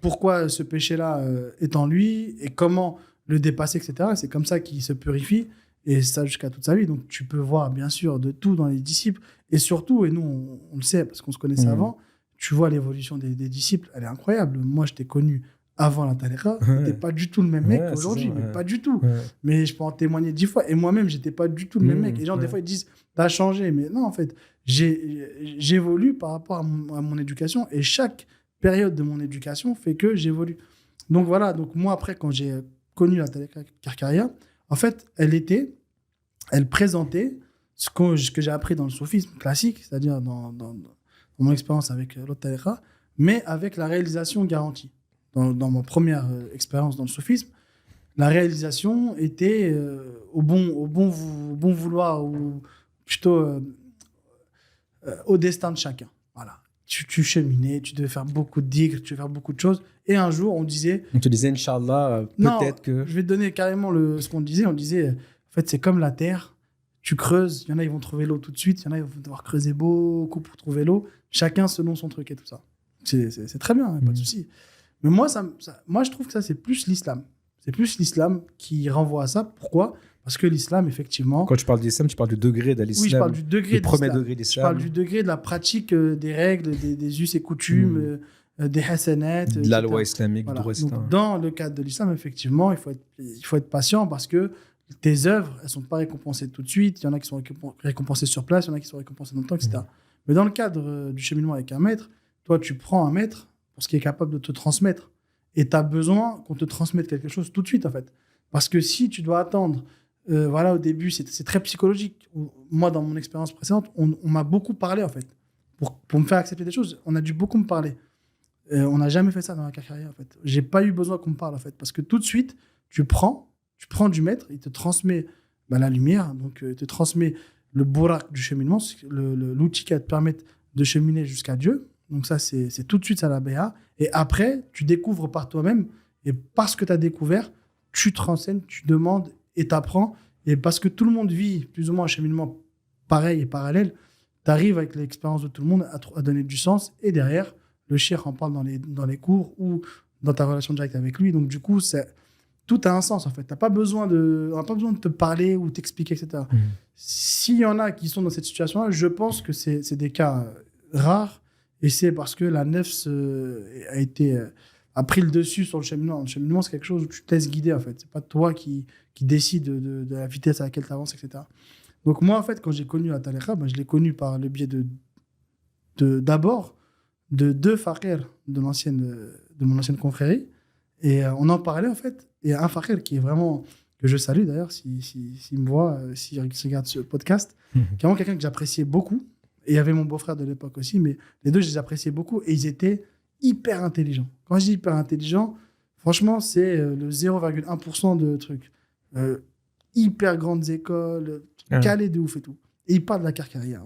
pourquoi ce péché-là est en lui et comment le dépasser, etc. C'est comme ça qu'il se purifie, et ça jusqu'à toute sa vie. Donc tu peux voir bien sûr de tout dans les disciples, et surtout, et nous on le sait parce qu'on se connaissait avant, tu vois l'évolution des disciples, elle est incroyable. Moi, je t'ai connu avant la tariqa, t'es pas du tout le même mec qu'aujourd'hui, mais pas du tout. Mais je peux en témoigner 10 fois. Et moi-même, j'étais pas du tout le même mec. Et les gens, des fois, ils disent, t'as changé. Mais non, en fait, j'évolue par rapport à mon éducation. Et chaque période de mon éducation fait que j'évolue. Donc voilà, donc moi, après, quand j'ai connu la tariqa Karkaria, en fait, elle présentait ce que j'ai appris dans le soufisme classique, c'est-à-dire dans mon expérience avec l'autre tariqa, mais avec la réalisation garantie. Dans ma première expérience dans le soufisme, la réalisation était au bon vouloir, ou plutôt au destin de chacun. Voilà. Tu cheminais, tu devais faire beaucoup de digues, tu devais faire beaucoup de choses. Et un jour, on te disait, Inch'Allah, peut-être que... Je vais te donner carrément ce qu'on disait. On disait, en fait, c'est comme la terre. Tu creuses, il y en a, ils vont trouver l'eau tout de suite. Il y en a, ils vont devoir creuser beaucoup pour trouver l'eau. Chacun selon son truc et tout ça. C'est très bien, pas de souci. Mais moi, je trouve que ça, c'est plus l'islam. C'est plus l'islam qui renvoie à ça. Pourquoi ? Parce que l'islam, effectivement... Quand tu parles d'islam, tu parles du degré de l'islam. Oui, je parle du degré du premier degré d'islam. Je parle du degré de la pratique des règles, des us et coutumes, des hasanat, de la loi islamique, voilà. du reste. Donc, dans le cadre de l'islam, effectivement, il faut être patient parce que tes œuvres, elles ne sont pas récompensées tout de suite. Il y en a qui sont récompensées sur place, il y en a qui sont récompensées dans le temps, etc. Mais dans le cadre du cheminement avec un maître, toi, tu prends un maître pour ce qui est capable de te transmettre. Et tu as besoin qu'on te transmette quelque chose tout de suite, en fait. Parce que si tu dois attendre, au début, c'est très psychologique. Moi, dans mon expérience précédente, on m'a beaucoup parlé, en fait. Pour me faire accepter des choses, on a dû beaucoup me parler. On n'a jamais fait ça dans la carrière, en fait. J'ai pas eu besoin qu'on me parle, en fait. Parce que tout de suite, tu prends du maître, il te transmet la lumière, donc il te transmet le bouraq du cheminement, l'outil qui va te permettre de cheminer jusqu'à Dieu. Donc ça, c'est tout de suite ça la béa. Et après, tu découvres par toi-même. Et parce que tu as découvert, tu te renseignes, tu demandes et tu apprends. Et parce que tout le monde vit plus ou moins un cheminement pareil et parallèle, tu arrives avec l'expérience de tout le monde à donner du sens. Et derrière, le cheikh en parle dans les cours ou dans ta relation directe avec lui. Donc, du coup, tout a un sens, en fait. On n'a pas besoin de te parler ou t'expliquer, etc. S'il y en a qui sont dans cette situation-là, je pense que c'est des cas rares. Et c'est parce que la nefs a pris le dessus sur le cheminement. Le cheminement, c'est quelque chose où tu te laisses guider, en fait. C'est pas toi qui décide de la vitesse à laquelle tu avances, etc. Donc, moi, en fait, quand j'ai connu la tariqa, je l'ai connu par le biais d'abord de deux faqirs de mon ancienne confrérie. Et on en parlait, en fait. Et un faqir qui est vraiment, que je salue d'ailleurs, s'il me voit, s'il regarde ce podcast, qui est vraiment quelqu'un que j'appréciais beaucoup. Et il y avait mon beau-frère de l'époque aussi, mais les deux, je les appréciais beaucoup. Et ils étaient hyper intelligents. Quand je dis hyper intelligents, franchement, c'est le 0,1% de trucs. Hyper grandes écoles, calés de ouf et tout. Et ils parlent de la carcaria.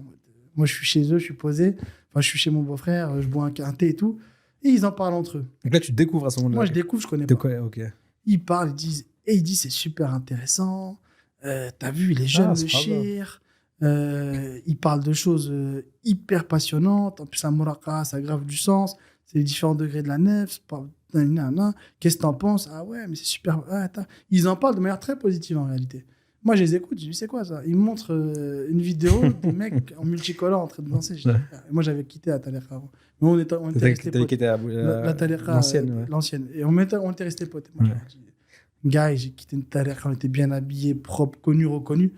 Moi, je suis chez eux, je suis posé. Enfin, je suis chez mon beau-frère, je bois un thé et tout. Et ils en parlent entre eux. Donc là, tu découvres à ce moment-là. Moi, je découvre, je connais pas. Okay. Ils parlent, ils disent c'est super intéressant. T'as vu, il est jeune, le shir. Il parle de choses hyper passionnantes. En plus, un muraqa, ça grave du sens. C'est les différents degrés de la nef. Qu'est-ce que t'en penses? Ah ouais, mais c'est super. Ils en parlent de manière très positive en réalité. Moi, je les écoute. Je dis, c'est quoi ça? Ils me montrent une vidéo des mecs en multicolore en train de danser. Moi, j'avais quitté la Taliqa avant. Mais on était restés potes. La Taliqa, l'ancienne. Et on était restés potes. Moi, j'avais dit, gars, j'ai quitté une Taliqa, on était bien habillés, propres, connus, reconnus.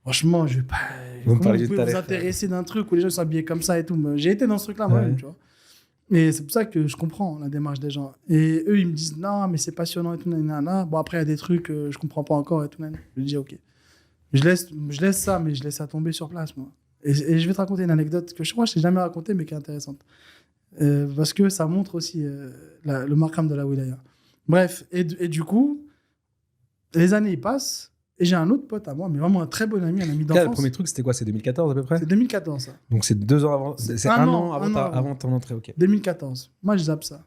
Franchement, je vais pas. Comment vous pouvez vous intéresser d'un truc où les gens sont habillés comme ça et tout? J'ai été dans ce truc-là moi-même, tu vois. Et c'est pour ça que je comprends la démarche des gens. Et eux, ils me disent non, mais c'est passionnant et tout. Bon, après, il y a des trucs que je comprends pas encore et tout. Je dis ok. Je laisse ça, mais je laisse ça tomber sur place, moi. Et je vais te raconter une anecdote que je crois que je t'ai jamais racontée, mais qui est intéressante. Parce que ça montre aussi le maqam de la wilaya. Bref, et du coup, les années passent. Et j'ai un autre pote à moi, mais vraiment un très bon ami, un ami d'enfance. Le premier truc, c'était quoi? C'est 2014 à peu près? C'est 2014, ça. Donc c'est 2 ans avant. C'est un an avant ton entrée, ok. 2014. Moi, je zappe ça.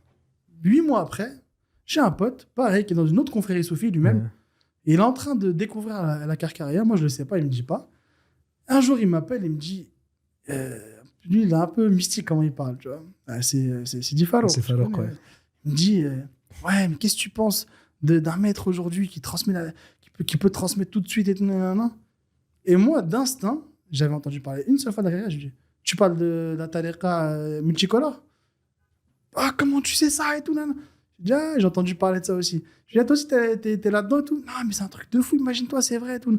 8 mois après, j'ai un pote, pareil, qui est dans une autre confrérie soufie lui-même. Et il est en train de découvrir la carcaria. Moi, je ne le sais pas, il ne me dit pas. Un jour, il m'appelle, il me dit. Lui, il est un peu mystique comment il parle, tu vois. C'est Difaro. C'est Falor, quoi. Il me dit ouais, mais qu'est-ce que tu penses d'un maître aujourd'hui qui peut transmettre tout de suite et tout, et moi, d'instinct, j'avais entendu parler une seule fois de la carrière, je lui dis, tu parles de la tariqa multicolore? Ah, comment tu sais ça et tout, Je dis, j'ai entendu parler de ça aussi. Je lui dis, toi aussi, t'es là-dedans et tout? Non, mais c'est un truc de fou, imagine-toi, c'est vrai et tout.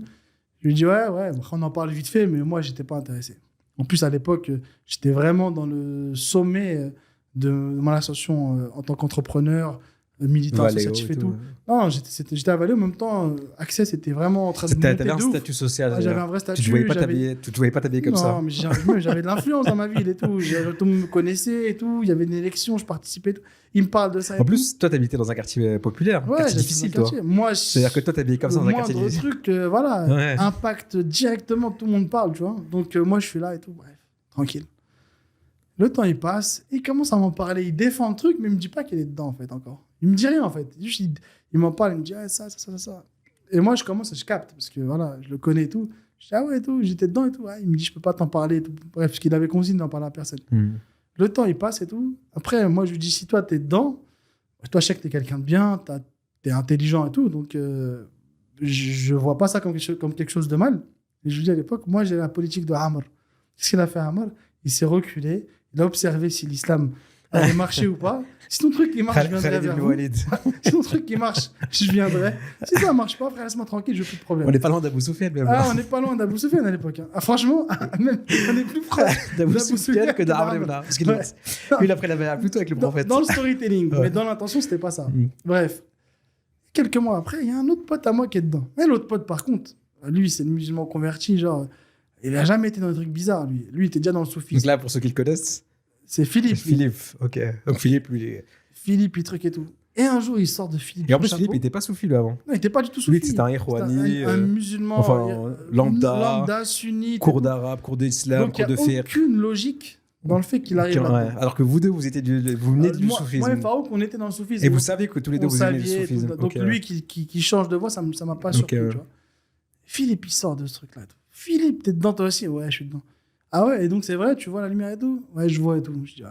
Je lui dis, ouais, on en parle vite fait, mais moi, j'étais pas intéressé. En plus, à l'époque, j'étais vraiment dans le sommet de mon ascension en tant qu'entrepreneur, militant associatif et tout. Non, j'étais à Valais en même temps. Access était vraiment en train de monter de ouf. T'avais un statut social. J'avais un vrai statut. Tu te voyais pas t'habiller comme ça. Non, mais j'avais de l'influence dans ma ville et tout. Tout le monde me connaissait et tout. Il y avait une élection, je participais et tout. Il me parle de ça. En plus, toi, t'habitais dans un quartier populaire. Ouais, quartier difficile, toi. Moi, c'est-à-dire que toi, t'habillais comme ça dans un quartier difficile. Le truc, impacte directement, tout le monde parle, tu vois. Donc, moi, je suis là et tout. Bref, tranquille. Le temps, il passe. Il commence à m'en parler. Il défend le truc, mais il me dit pas qu'il est dedans, en fait, encore. Il me dit rien, en fait. Juste, il m'en parle. Il me dit, ça. Et moi, je capte, parce que, voilà, je le connais et tout. Je dis, ah ouais, et tout, j'étais dedans et tout. Il me dit, je peux pas t'en parler et tout. Bref, parce qu'il avait consigne d'en parler à personne. Le temps, il passe et tout. Après, moi, je lui dis, si toi, t'es dedans, toi, je sais que t'es quelqu'un de bien, t'es intelligent et tout. Donc, je vois pas ça comme quelque chose de mal. Et je lui dis à l'époque, moi, j'ai la politique de Amr. Qu'est-ce qu'il a fait, Amr? Il s'est reculé. Il a observé si l'islam allait marcher ou pas. Si ton truc il marche, je viendrai vers vous. Si ton truc il marche, je viendrai. Si ça marche pas, frère, laisse-moi tranquille, je n'ai plus de problème. On n'est pas loin d'Abou Soufiane, même. On n'est pas loin d'Abou Soufiane à l'époque. Franchement, même, on est plus proche d'Abou Soufiane que d'Amr. Parce qu'il lui, après, il avait plutôt avec le prophète. Dans le storytelling, mais dans l'intention, c'était pas ça. Bref. Quelques mois après, il y a un autre pote à moi qui est dedans. Mais l'autre pote, par contre, lui, c'est le musulman converti, genre. Il n'a jamais été dans des trucs bizarres, lui. Lui, il était déjà dans le soufisme. Donc là, pour ceux qui le connaissent, c'est Philippe. Ok. Donc Philippe, lui. Philippe, il truc et tout. Et un jour, il sort de Philippe. Et en plus, Philippe, il n'était pas soufi, lui, avant. Non, il n'était pas du tout soufi. Lui, c'était un Irwani. Un musulman. Enfin, lambda, sunnite. Cours d'arabe, cours d'islam, cours de fiqh. Il n'y a aucune logique dans le fait qu'il arrive là. Alors que vous deux, vous venez du soufisme. Moi et Farouk, on était dans le soufisme. Et vous saviez que tous les deux, vous venez du soufisme. Donc lui qui change de voix, ça ne m'a pas surpris. Tu vois. Philippe, il sort de ce truc-là. Philippe, t'es dedans toi aussi? Ouais, je suis dedans. Ah ouais, et donc c'est vrai, tu vois la lumière et tout? Ouais, je vois et tout. Je dis,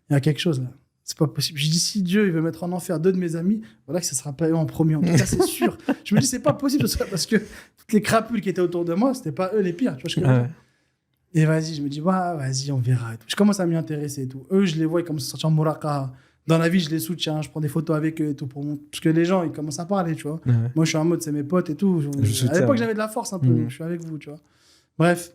il y a quelque chose là. C'est pas possible. Je dis, si Dieu il veut mettre en enfer 2 de mes amis, voilà que ça sera pas eux en premier. En tout cas, c'est sûr. Je me dis, c'est pas possible parce que toutes les crapules qui étaient autour de moi, c'était pas eux les pires. Tu vois ce que je veux dire? Et vas-y, je me dis, vas-y, on verra. Et tout. Je commence à m'y intéresser et tout. Eux, je les vois, ils commencent à sortir en Moraka. Dans la vie, je les soutiens, je prends des photos avec eux et tout. Parce que les gens, ils commencent à parler, tu vois. Moi, je suis en mode, c'est mes potes et tout. À l'époque, j'avais de la force un peu, donc je suis avec vous, tu vois. Bref.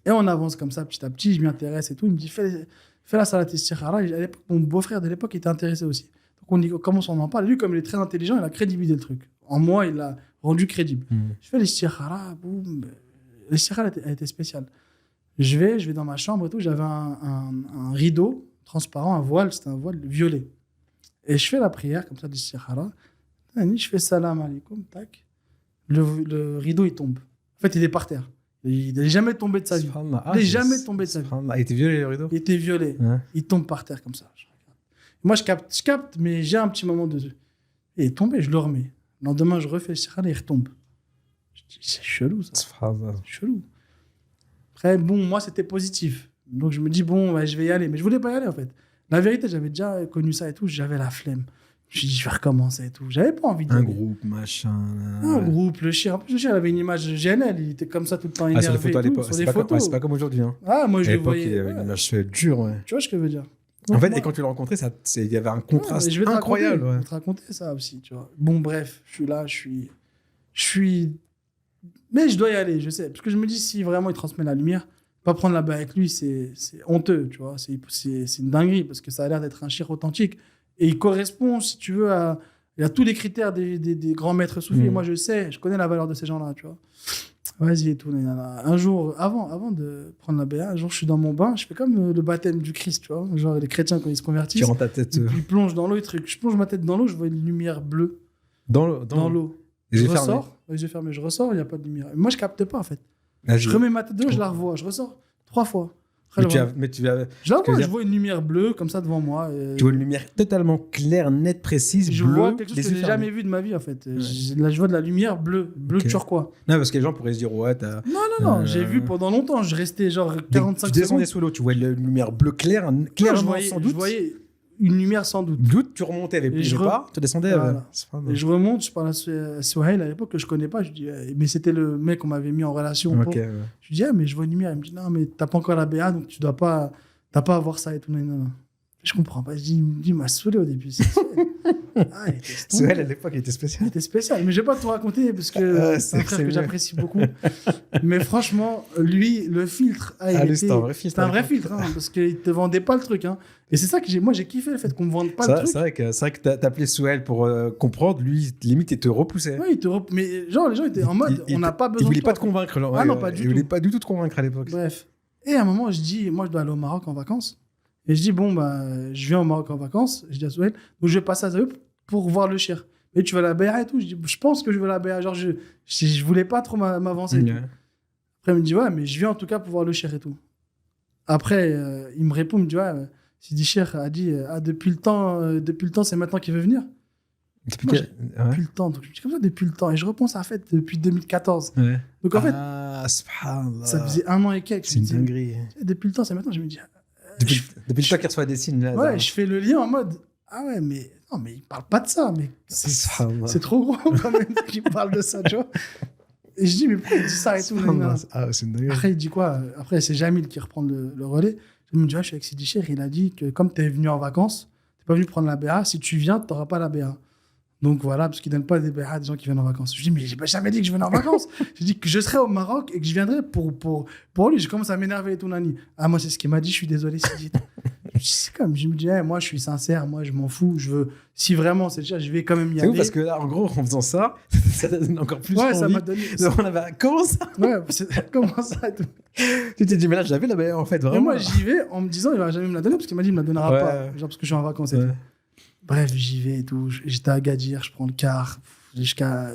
Et on avance comme ça, petit à petit, je m'y intéresse et tout. Il me dit, fais la salat istikhara. Et à l'époque, mon beau-frère de l'époque était intéressé aussi. Donc on dit, commence on en parle. Lui, comme il est très intelligent, il a crédibilisé le truc. En moi, il l'a rendu crédible. Je fais l'istikhara, boum. L'istikhara, elle était spéciale. Je vais dans ma chambre et tout. J'avais un rideau transparent, un voile, c'était un voile violet. Et je fais la prière comme ça d'istikhara. Je fais salam alaikum, tac. Le rideau, il tombe. En fait, il est par terre. Il n'est jamais tombé de sa vie. Il n'est jamais tombé de sa vie. Il était violet, le rideau? Il était violet. Il tombe par terre comme ça. Moi, je capte, mais j'ai un petit moment de... Il est tombé, je le remets. Le lendemain, je refais l'istikhara et il retombe. Je dis, c'est chelou, ça. C'est chelou. Après, bon, moi, c'était positif. Donc, je me dis, bon, ouais, je vais y aller. Mais je voulais pas y aller, en fait. La vérité, j'avais déjà connu ça et tout. J'avais la flemme. Je me suis dit, je vais recommencer et tout. J'avais pas envie de... Un groupe, machin... Un groupe, le chien. En plus, le chien, il avait une image GNL. Il était comme ça tout le temps énervé. Sur les photos à l'époque. C'est pas comme aujourd'hui. Hein. Moi, je le voyais. Il avait une image dure, ouais. Tu vois ce que je veux dire? Donc, en fait, et quand tu l'as rencontré, il y avait un contraste incroyable. Je vais te raconter ça aussi, tu vois. Bon, bref, je suis là, je suis... Mais je dois y aller, je sais. Parce que je me dis, si vraiment il transmet la lumière, pas prendre la bain avec lui, c'est honteux, tu vois. C'est une dinguerie, parce que ça a l'air d'être un shir authentique. Et il correspond, si tu veux, à tous les critères des grands maîtres soufis. Et moi, je sais, je connais la valeur de ces gens-là, tu vois. Vas-y et tout. Un jour, avant de prendre la BA, un jour, je suis dans mon bain, je fais comme le baptême du Christ, tu vois. Genre, les chrétiens, quand ils se convertissent, tu rentres ta tête. Ils plongent dans l'eau, je plonge ma tête dans l'eau, je vois une lumière bleue. Dans l'eau. Les yeux fermés. Je ressors, il n'y a pas de lumière. Moi, je capte pas, en fait. Là, je remets ma tête dedans, je la revois. Je ressors 3 fois. Je vois une lumière bleue comme ça devant moi. Tu vois une lumière totalement claire, nette, précise, je bleue. vois quelque chose que j'ai jamais vu de ma vie, en fait. Là, je vois de la lumière bleu turquois. Non, parce que les gens pourraient se dire, ouais, t'as... Non, j'ai vu pendant longtemps. Je restais genre 45 secondes. Tu descendais sous l'eau, tu vois une lumière bleue claire, sans doute. Je voyais une lumière sans doute. Tu remontais avec plus pas, tu descendais. Et je remonte, je parle à Souhail à l'époque que je connais pas. Je dis, mais c'était le mec qu'on m'avait mis en relation. Je dis, mais je vois une lumière. Il me dit, non, mais t'as pas encore la BA, donc tu dois pas à voir ça et tout. Non. Je comprends pas. Il m'a saoulé au début. Souhail à l'époque, il était spécial. Il était spécial, mais je vais pas tout raconter parce que c'est un frère que j'apprécie beaucoup. Mais franchement, lui, le filtre, c'était un vrai filtre. C'était un vrai filtre, parce qu'il te vendait pas le truc. Et c'est ça que j'ai kiffé, le fait qu'on me vende pas le truc. C'est vrai que t'appelais Souhail pour comprendre. Lui, limite, il te repoussait. Oui, mais genre, les gens étaient en mode, on n'a pas besoin. Il voulait pas te convaincre. Non, pas du tout. Il voulait pas du tout te convaincre à l'époque. Bref. Et à un moment, je dis, moi, je dois aller au Maroc en vacances. Et je dis, bon, je viens au Maroc en vacances. Je dis à Souhail, donc je vais passer à Zayoub pour voir le shir. Mais tu veux la BA et tout? Je dis, je pense que je veux la BA. Genre, je voulais pas trop m'avancer. Après, il me dit, ouais, mais je viens en tout cas pour voir le shir et tout. Après, il me répond, il me dit, ouais, Sidi Cheikh a dit, depuis le temps, c'est maintenant qu'il veut venir. Depuis le temps. Donc, je me dis comme ça, depuis le temps. Et je repense à fait depuis 2014. Ouais. Donc, en fait, ça faisait 1 an et quelques. C'est une dinguerie. Depuis le temps, c'est maintenant. Je me dis. Depuis le temps qu'il reçoit des signes, là. Ouais, je fais le lien en mode. Ah ouais, mais non, mais il parle pas de ça. Mais c'est trop gros quand même qu'il parle de ça, tu vois. Et je dis, mais pourquoi il dit ça et tout? C'est une dinguerie. Après, il dit quoi? Après, c'est Jamil qui reprend le relais. Je me dis, je suis avec Sidi Cheikh. Il a dit que comme tu es venu en vacances, tu n'es pas venu prendre la BA. Si tu viens, tu n'auras pas la BA. Donc voilà, parce qu'ils ne donnent pas des BA à des gens qui viennent en vacances. Je dis, mais j'ai jamais dit que je venais en vacances. J'ai dit que je serais au Maroc et que je viendrais pour lui. Je commence à m'énerver et tout, Nani. Ah, moi, c'est ce qu'il m'a dit. Je suis désolé, Sidi. C'est comme, je me dis, moi, je suis sincère. Moi, je m'en fous. Si vraiment c'est cher, je vais quand même y aller. C'est ouf parce que là, en gros, en faisant ça, ça donne encore plus envie. Ça m'a donné. Comment ça? Ouais, comment ça et tout. Tu t'es dit, mais là, j'avais la BA en fait, vraiment. Et moi, j'y vais en me disant, il va jamais me la donner parce qu'il m'a dit, il me la donnera pas. Genre, parce que je suis en vacances et tout. Bref, j'y vais et tout. J'étais à Agadir, je prends le car jusqu'à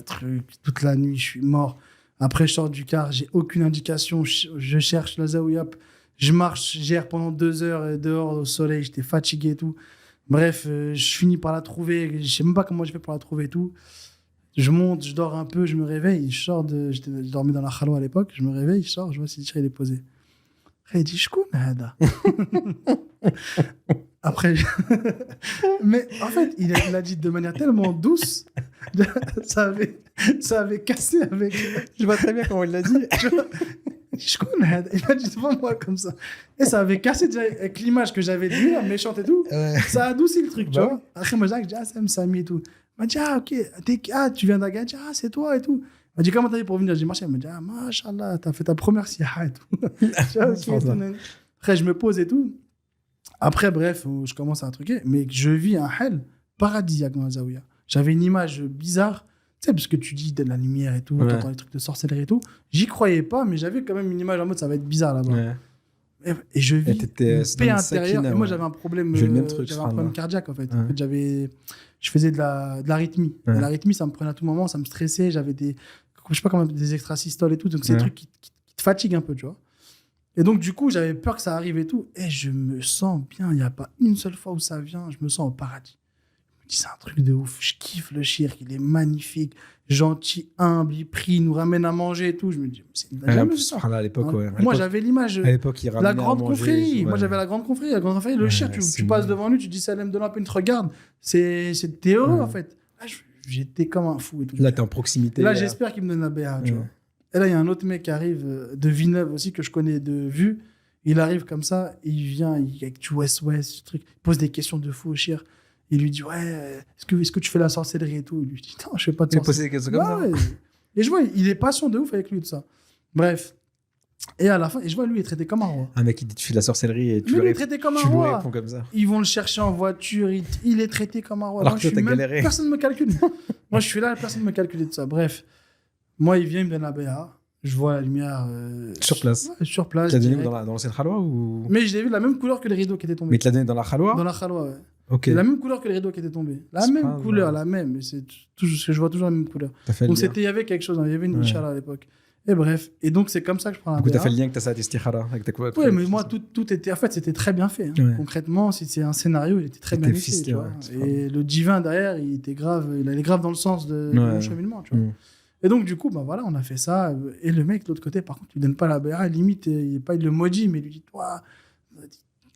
toute la nuit, je suis mort. Après, je sors du car, j'ai aucune indication. Je cherche la Zaouiap. Je marche, gère pendant 2 heures dehors au soleil. J'étais fatigué et tout. Bref, je finis par la trouver. Je sais même pas comment je fais pour la trouver et tout. Je monte, je dors un peu, je me réveille. Je dormais dans la khaloua à l'époque. Je me réveille, je sors, je vois si il est posé. Il dit, شكون هذا? Après, mais en fait, il a dit de manière tellement douce, ça avait cassé avec. Je vois très bien comment il l'a dit. Il a dit devant moi comme ça. Et ça avait cassé déjà avec l'image que j'avais de lui, là, méchante et tout. Ouais. Ça a adouci le truc, tu Bah vois. Après, moi, j'ai dit, ah, c'est Samy et tout. Il m'a dit, ah, ok, tu viens d'Agadir, ah, c'est toi et tout. Il m'a dit, comment t'as fait pour venir? J'ai dit, machin. Il m'a dit, ah, machallah, t'as fait ta première siha et tout. Tu vois, ok, et tout. Après, je me pose et tout. Après, bref, je commence à truquer, mais je vis un hell paradisiaque dans la Zaouia. J'avais une image bizarre, tu sais, parce que tu dis de la lumière et tout, Ouais. t'entends les trucs de sorcellerie et tout. J'y croyais pas, mais j'avais quand même une image en mode ça va être bizarre là-bas. Ouais. Et je vis t'étais une paix dans une intérieure. sakina, Et moi, ouais. j'avais un problème, J'ai le même truc, j'avais un problème cardiaque en fait. Ouais. En fait, je faisais de l'arythmie. Ouais. Et l'arythmie, ça me prenait à tout moment, ça me stressait. J'avais je sais pas comment, des extrasystoles et tout. Donc, c'est Ouais. des trucs qui te fatiguent un peu, tu vois. Et donc, du coup, j'avais peur que ça arrive et tout. Et je me sens bien. Il n'y a pas une seule fois où ça vient. Je me sens au paradis. Je me dis, c'est un truc de ouf. Je kiffe le shirk. Il est magnifique, gentil, humble. Il prie, il nous ramène à manger et tout. Je me dis, c'est jamais vu ça. À l'époque, ouais. Moi, j'avais l'image. À l'époque, il La ramenait à grande manger, confrérie. ouais. Moi, j'avais la grande confrérie. La grande confrérie, le Ouais, shirk, c'est tu passes mignon. devant lui, tu dis salam de la peine, il te regarde. T'es heureux, Ouais. en fait. Là, j'étais comme un fou et tout. Là, t'es en proximité. Et là, j'espère qu'il me donne la BA, tu Ouais. vois. Et là, il y a un autre mec qui arrive de Villeneuve aussi, que je connais de vue. Il arrive comme ça, il vient avec du West-West, ce truc. Il pose des questions de fou au shir. Il lui dit, ouais, est-ce que tu fais la sorcellerie et tout? Il lui dit, non, je fais pas de Tu as sorcellerie. posé des questions comme ça. Ouais. Et je vois, il est patient de ouf avec lui, tout ça. Bref. Et à la fin, et je vois, lui, il est traité comme un roi. Un mec qui dit tu fais de la sorcellerie et tu Lui, il lui est traité comme un tu lui roi. réponds comme ça. Ils vont le chercher en voiture, il est traité comme un roi. Alors Moi, que toi, t'as galéré. Personne ne me calcule. Moi, je suis là, personne ne me calcule de tout ça. Bref. Moi, il vient, il me donne la BA. Je vois la lumière. Sur place. Ouais, sur place. Tu l'as donné direct. dans l'ancienne Khalwa ou. Mais je l'ai vu de la même couleur que le rideau qui était tombé. Mais tu l'as donné dans la Khalwa. Dans la Khalwa, ouais. Ok. C'est la même couleur que le rideau qui était tombé. La C'est même pas couleur, mal. la même. Mais c'est toujours, je vois toujours la même couleur. T'as fait le Donc, lien. il y avait quelque chose. Il y avait une Ouais. Inch'Allah à l'époque. Et bref. Et donc, c'est comme ça que je prends la Du coup, t'as BA. fait le lien que t'as ça à Istikhara avec ta couverture. Oui, mais moi, tout était. En fait, c'était très bien fait. Hein. Ouais. Concrètement, si c'est un scénario, il était très C'était bien écrit. ficelé, Tu vois. ouais, c'est Et le divin derrière, il était grave. Il allait grave dans le sens de Ouais. mon cheminement. Tu vois. Mm. Et donc, du coup, bah, voilà, on a fait ça. Et le mec, de l'autre côté, par contre, il lui donne pas la BA. Limite, il le maudit, mais il lui dit, toi,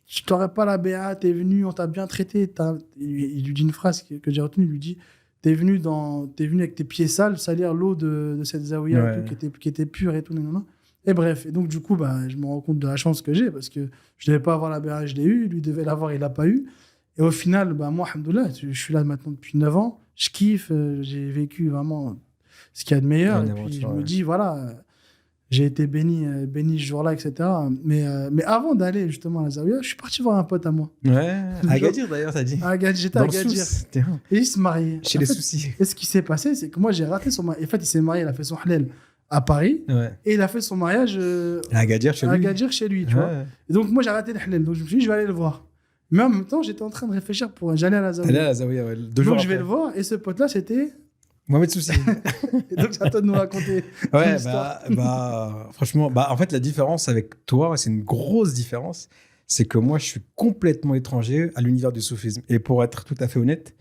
je t'aurais pas la BA, t'es venu, on t'a bien traité. Il lui dit une phrase que j'ai retenue. Il lui dit, t'es venu avec tes pieds sales salir l'eau de cette zaouïa Ouais. et tout, qui était pure et tout. Nanana. Et bref, et donc du coup, bah, je me rends compte de la chance que j'ai parce que je devais pas avoir la BA, je l'ai eu. Lui devait l'avoir, il l'a pas eu. Et au final, bah, moi, alhamdoulilah, je suis là maintenant depuis 9 ans. Je kiffe, j'ai vécu vraiment ce qu'il y a de meilleur. Une Et puis aventure, je ouais. me dis, voilà, j'ai été béni ce jour-là, etc. Mais avant d'aller justement à la Zawiya, je suis parti voir un pote à moi. Ouais. À Agadir d'ailleurs, t'as dit. À Agadir, j'étais à Dans le Agadir. Sousse. Tiens. Et il se mariait. Chez En les fait, soucis. et ce qui s'est passé, c'est que moi, j'ai raté son mariage. En fait, il s'est marié, il a fait son halal à Paris. Ouais. Et il a fait son mariage À Agadir chez à lui. Agadir chez lui, tu vois. Ouais. Et donc, moi, j'ai raté le halal. Donc, je me suis dit, je vais aller le voir. Mais en même temps, j'étais en train de réfléchir j'allais à la T'es allé à Zawiya. la Zawiya, ouais. 2 jours Donc, je vais après. le voir. Et ce pote-là, c'était. Mohamed Soussi. Et donc, c'est à toi de nous raconter. Ouais, l'histoire. franchement, en fait, la différence avec toi, c'est une grosse différence, c'est que moi, je suis complètement étranger à l'univers du soufisme. Et pour être tout à fait honnête,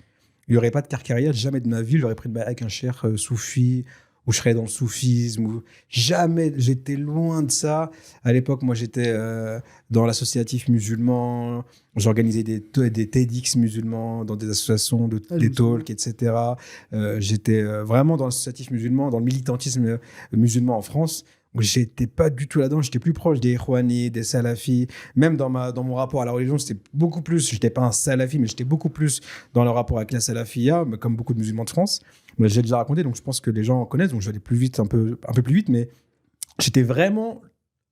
il n'y aurait pas de carcaria, jamais de ma vie, j'aurais pris de bail avec un cheikh soufi, où je serais dans le soufisme, ou jamais, j'étais loin de ça. À l'époque, moi, j'étais dans l'associatif musulman, j'organisais des TEDx musulmans dans des associations, des talks, etc. J'étais vraiment dans l'associatif musulman, dans le militantisme musulman en France. Donc, j'étais pas du tout là-dedans, j'étais plus proche des Ikhwani, des Salafis. Même dans mon rapport à la religion, c'était beaucoup plus, j'étais pas un Salafi, mais j'étais beaucoup plus dans le rapport avec la Salafia, comme beaucoup de musulmans de France. Mais j'ai déjà raconté, donc je pense que les gens connaissent, donc je vais aller plus vite, un peu plus vite, mais j'étais vraiment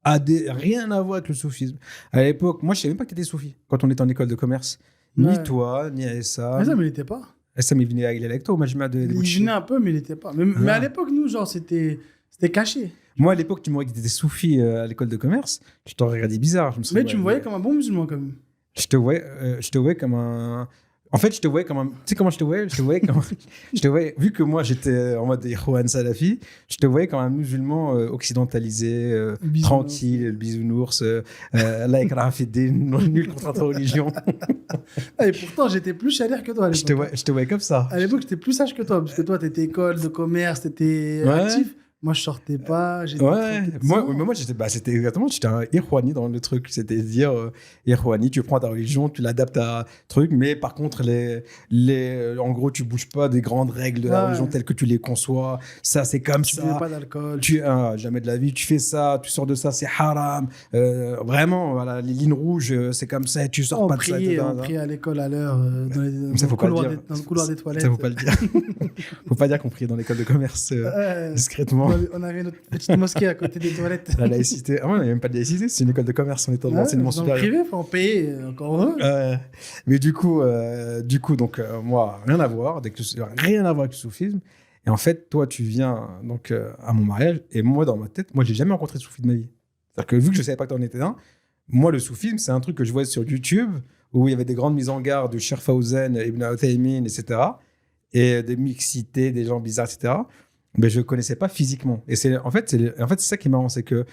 rien à voir avec le soufisme. À l'époque, moi, je savais même pas que tu étais soufi quand on était en école de commerce. Ni Ouais. toi, ni Aïssa. Mais ça, mais il était pas. Aïssa, mais il venait avec toi au Majma de Il Bouchi. venait un peu, mais il était pas. Mais à l'époque, nous, genre, c'était caché. Moi, à l'époque, tu m'aurais dit que tu étais soufi à l'école de commerce. Je t'aurais regardé bizarre. Je me serais Mais dit, tu me voyais comme un bon musulman, quand même. Je te voyais comme un. En fait, je te voyais comme un. Tu sais comment je te voyais? Je te voyais, vu que moi j'étais en mode Ikhwan Salafi, je te voyais comme un musulman occidentalisé, Bisounours. tranquille, le bisounours, Allah ikrah fi din, nul contre notre religion. Ah, et pourtant, j'étais plus chaleur que toi à l'époque. Je te voyais comme ça. À l'époque, j'étais plus sage que toi, parce que toi, t'étais école de commerce, t'étais Ouais. actif. Moi, je sortais pas. J'étais Ouais, tranquille. moi c'était exactement, j'étais un Irwani dans le truc. C'était dire, Irwani, tu prends ta religion, tu l'adaptes à truc, mais par contre, en gros, tu bouges pas des grandes règles de la religion Ouais. telles que tu les conçois. Ça, c'est comme Tu buvais ça. pas d'alcool. Jamais de la vie, tu fais ça, tu sors de ça, c'est haram. Vraiment, voilà, les lignes rouges, c'est comme ça, tu sors pas de ça, etc. On priait à l'école à l'heure Ça, faut pas le dire. dans le couloir des toilettes. Ça, faut pas le dire. Faut pas dire qu'on priait dans l'école de commerce discrètement. On avait notre petite mosquée à côté des toilettes. La laïcité. Ah ouais, il n'y a même pas de laïcité, c'est une école de commerce, on est dans Ouais, l'enseignement dans le supérieur. privé, faut en payer encore heureux. Mais du coup, donc, moi, rien à voir, rien à voir avec le soufisme. Et en fait, toi, tu viens donc à mon mariage, et moi, dans ma tête, moi, j'ai jamais rencontré de soufi de ma vie. C'est-à-dire que vu que je savais pas que tu en étais un, moi, le soufisme, c'est un truc que je voyais sur YouTube, où il y avait des grandes mises en garde de Cheikh Fawzan, Ibn Uthaymin, etc. Et des mixités, des gens bizarres, etc. Mais je connaissais pas physiquement. Et c'est ça qui est marrant, c'est que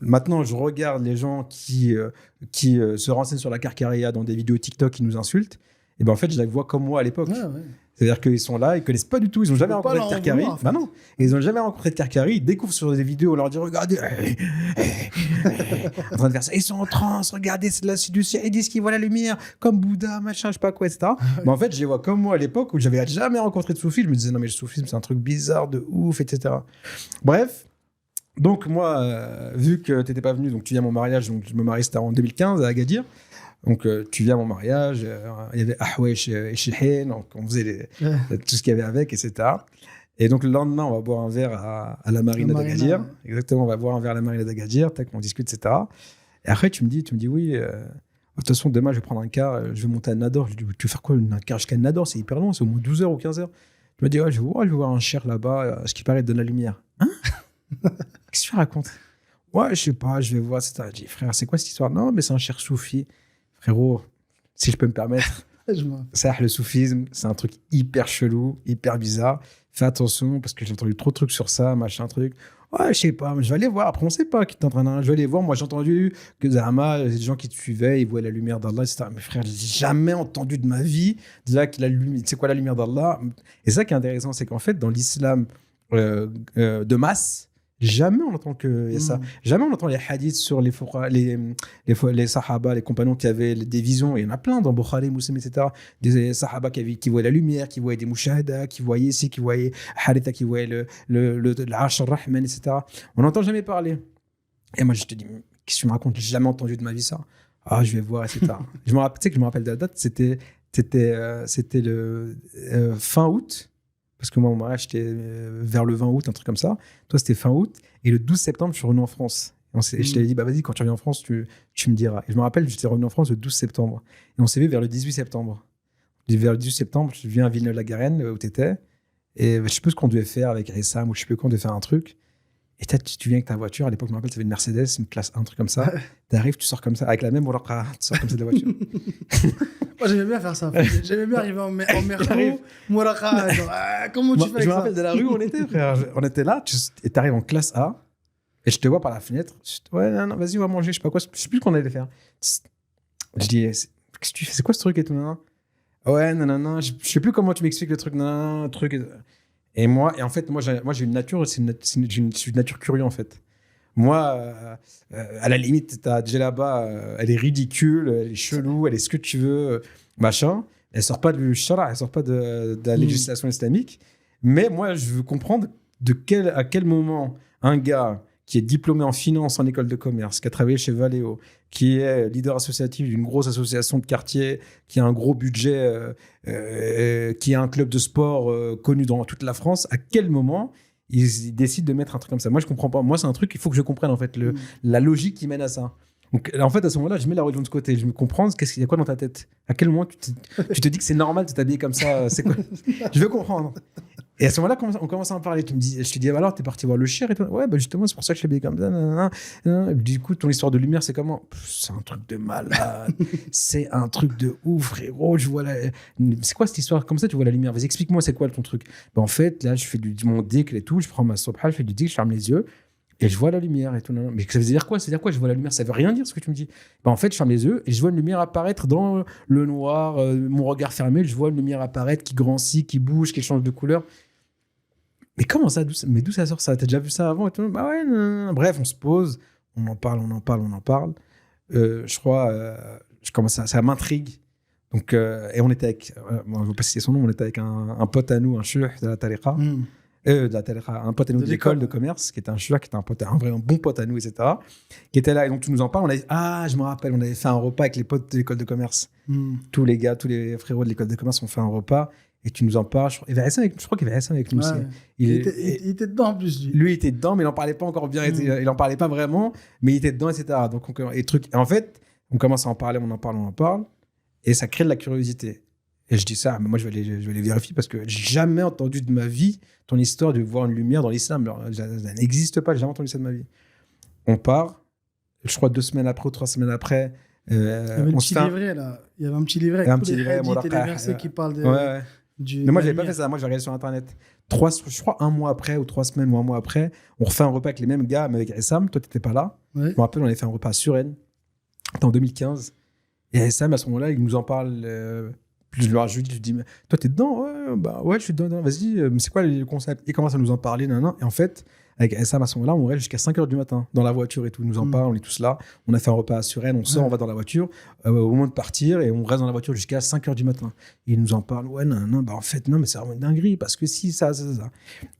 maintenant, je regarde les gens qui se renseignent sur la Karkaria dans des vidéos TikTok qui nous insultent. Et ben en fait, je les vois comme moi à l'époque. Ouais, ouais. C'est-à-dire qu'ils sont là, ils connaissent pas du tout, ils ont jamais peux pas rencontré de leur en Karkari. vouloir, en fait. Bah non, ils ont jamais rencontré de Karkari, ils découvrent sur des vidéos, on leur dit regardez, en train de faire ça, ils sont en transe, regardez, c'est de la séduction, ils disent qu'ils voient la lumière, comme Bouddha, machin, je sais pas quoi, etc. Mais en fait, je les vois comme moi à l'époque où j'avais jamais rencontré de soufisme, je me disais non mais le soufisme c'est un truc bizarre de ouf, etc. Bref. Donc moi, vu que tu n'étais pas venu, donc tu viens à mon mariage, donc je me marie, c'était en 2015 à Agadir. Donc tu viens à mon mariage, il y avait Ahwesh et Chilhen, donc on faisait tout ce qu'il y avait avec, etc. Et donc le lendemain, on va boire un verre à la marina d'Agadir. Ouais. Exactement, on va boire un verre à la marina d'Agadir, tac, on discute, etc. Et après, tu me dis oui, de toute façon, demain, je vais prendre un car, je vais monter à Nador. Je dis, tu veux faire quoi, un car jusqu'à Nador? C'est hyper long, c'est au moins 12 heures ou 15 heures. Tu me dis, ouais, je vais voir un cher là-bas, ce qui paraît de la lumière. Hein? Qu'est-ce que tu racontes? Ouais, je sais pas, je vais voir. Je dis, frère, c'est quoi cette histoire? Non, mais c'est un cher soufi. Frérot, si je peux me permettre, ça, le soufisme, c'est un truc hyper chelou, hyper bizarre. Fais attention parce que j'ai entendu trop de trucs sur ça, machin truc. Ouais, je sais pas, mais je vais aller voir. Après, on sait pas qui t'es en train de. Je vais aller voir. Moi, j'ai entendu que Zahama, des gens qui te suivaient, ils voient la lumière d'Allah, etc. Mais frère, j'ai jamais entendu de ma vie c'est quoi la lumière d'Allah? Et ça qui est intéressant, c'est qu'en fait, dans l'islam de masse, jamais on entend que y a ça. Jamais on entend les hadiths sur les sahaba, les compagnons qui avaient des visions. Il y en a plein dans Bukhari, Muslim, etc. Des sahaba qui voyaient la lumière, qui voyaient des mouchahada, qui voyaient ici, qui voyaient Haritha, qui voyaient l'Arsh al-Rahman, etc. On n'entend jamais parler. Et moi, je te dis, qu'est-ce que tu me racontes? J'ai jamais entendu de ma vie ça. Ah, je vais voir, etc. Tu sais que je me rappelle de la date, c'était le fin août. Parce que moi, mon mariage, c'était vers le 20 août, un truc comme ça. Toi, c'était fin août. Et le 12 septembre, je suis revenu en France. Et je t'avais dit, bah vas-y, quand tu reviens en France, tu me diras. Et je me rappelle, j'étais revenu en France le 12 septembre. Et on s'est vu vers le 18 septembre. Vers le 18 septembre, je viens à Villeneuve-la-Garenne, où tu étais. Et je sais plus ce qu'on devait faire avec Ressam, ou je sais plus qu'on devait faire un truc. Et tu viens avec ta voiture. À l'époque, je me rappelle, tu avais une Mercedes, une classe 1, un truc comme ça. Tu arrives, tu sors comme ça, avec la même Mouraqa, tu sors comme ça de la voiture. Moi, j'aimais bien faire ça. J'aimais bien arriver en Merco, Mouraqa. Comment tu fais avec ça? Je me rappelle de la rue où on était, frère. On était là, et tu arrives en classe A, et je te vois par la fenêtre. Ouais, non, vas-y, on va manger, je sais pas quoi. Je sais plus ce qu'on allait faire. Je dis, qu'est-ce que tu fais? C'est quoi ce truc et tout? Ouais, non, je sais plus comment tu m'expliques le truc. Non, truc. Et en fait, moi, j'ai une nature, je suis une nature curieuse, en fait. Moi, à la limite, ta djellaba, elle est ridicule, elle est chelou, elle est ce que tu veux, machin. Elle sort pas du shara, elle sort pas de la législation islamique. Mais moi, je veux comprendre à quel moment un gars qui est diplômé en finance en école de commerce, qui a travaillé chez Valeo, qui est leader associatif d'une grosse association de quartier, qui a un gros budget, qui a un club de sport connu dans toute la France, à quel moment ils décident de mettre un truc comme ça? Moi, je comprends pas. Moi, c'est un truc qu'il faut que je comprenne, en fait, la logique qui mène à ça. Donc, en fait, à ce moment-là, je mets la religion de côté. Je me comprends, il y a quoi dans ta tête? À quel moment tu te dis que c'est normal de t'habiller comme ça? C'est quoi? Je veux comprendre. Et à ce moment-là, on commence à en parler. Je te dis, alors, t'es parti voir le cher et tout. Ouais, bah justement, c'est pour ça que je suis habillé comme ça. Du coup, ton histoire de lumière, c'est comment? C'est un truc de malade. C'est un truc de ouf, frérot. C'est quoi cette histoire? Comme ça, tu vois la lumière. Vas-y, explique-moi, c'est quoi ton truc? Bah, en fait, là, je fais mon dhikr et tout. Je prends ma sobha, je fais du dhikr, je ferme les yeux. Et je vois la lumière et tout. Mais ça veut dire quoi? Je vois la lumière. Ça veut rien dire ce que tu me dis. Bah, en fait, je ferme les yeux et je vois une lumière apparaître dans le noir. Mon regard fermé, je vois une lumière apparaître qui grandit, qui bouge, qui change de couleur. mais comment ça, mais d'où ça sort ça? T'as déjà vu ça avant et tout? Bah ouais, non. Bref, on se pose, on en parle. Je crois, je commence ça m'intrigue. Donc, et on était avec, bon, je ne vais pas citer son nom, on était avec un pote à nous, un chouh de la tariqa. Un pote à nous de l'école de commerce, qui était un chouh, qui était un vrai bon pote à nous, etc. Qui était là, et donc tu nous en parles. On a dit, je me rappelle, on avait fait un repas avec les potes de l'école de commerce. Tous les gars, tous les frérots de l'école de commerce ont fait un repas. Et tu nous en parles. Je crois qu'il y avait Hassan avec nous aussi. Il était dedans en plus. Lui, il était dedans, mais il n'en parlait pas encore bien. Il n'en parlait pas vraiment, mais il était dedans, etc. Donc, en fait, on commence à en parler, on en parle. Et ça crée de la curiosité. Et je dis ça, mais moi, je vais aller vérifier parce que j'ai jamais entendu de ma vie ton histoire de voir une lumière dans l'islam. Alors, ça n'existe pas, j'ai jamais entendu ça de ma vie. On part, je crois 2 semaines après ou 3 semaines après. Il y avait un petit livret, là. Il y avait un petit livret avec tous les hadiths et les versets qui parlent de... Ouais. Mais moi, je n'avais pas fait ça. Moi, je regardé sur Internet. Je crois 1 mois après, ou 3 semaines, ou 1 mois après, on refait un repas avec les mêmes gars, mais avec Essam. Toi, tu n'étais pas là. Ouais. Je me rappelle, on avait fait un repas à Suresnes. C'était en 2015. Et Essam, à ce moment-là, il nous en parle. Je lui dis, toi, t'es dedans? Ouais, je suis dedans. Vas-y, mais c'est quoi le concept? Il commence à nous en parler. Et en fait, avec Essam, à ce moment-là, on reste jusqu'à 5h du matin dans la voiture et tout. Il nous en parle, on est tous là. On a fait un repas à Suresnes, on sort, on va dans la voiture au moment de partir et on reste dans la voiture jusqu'à 5h du matin. Et il nous en parle. Ouais, non, en fait, non, mais c'est vraiment une dinguerie parce que si, ça.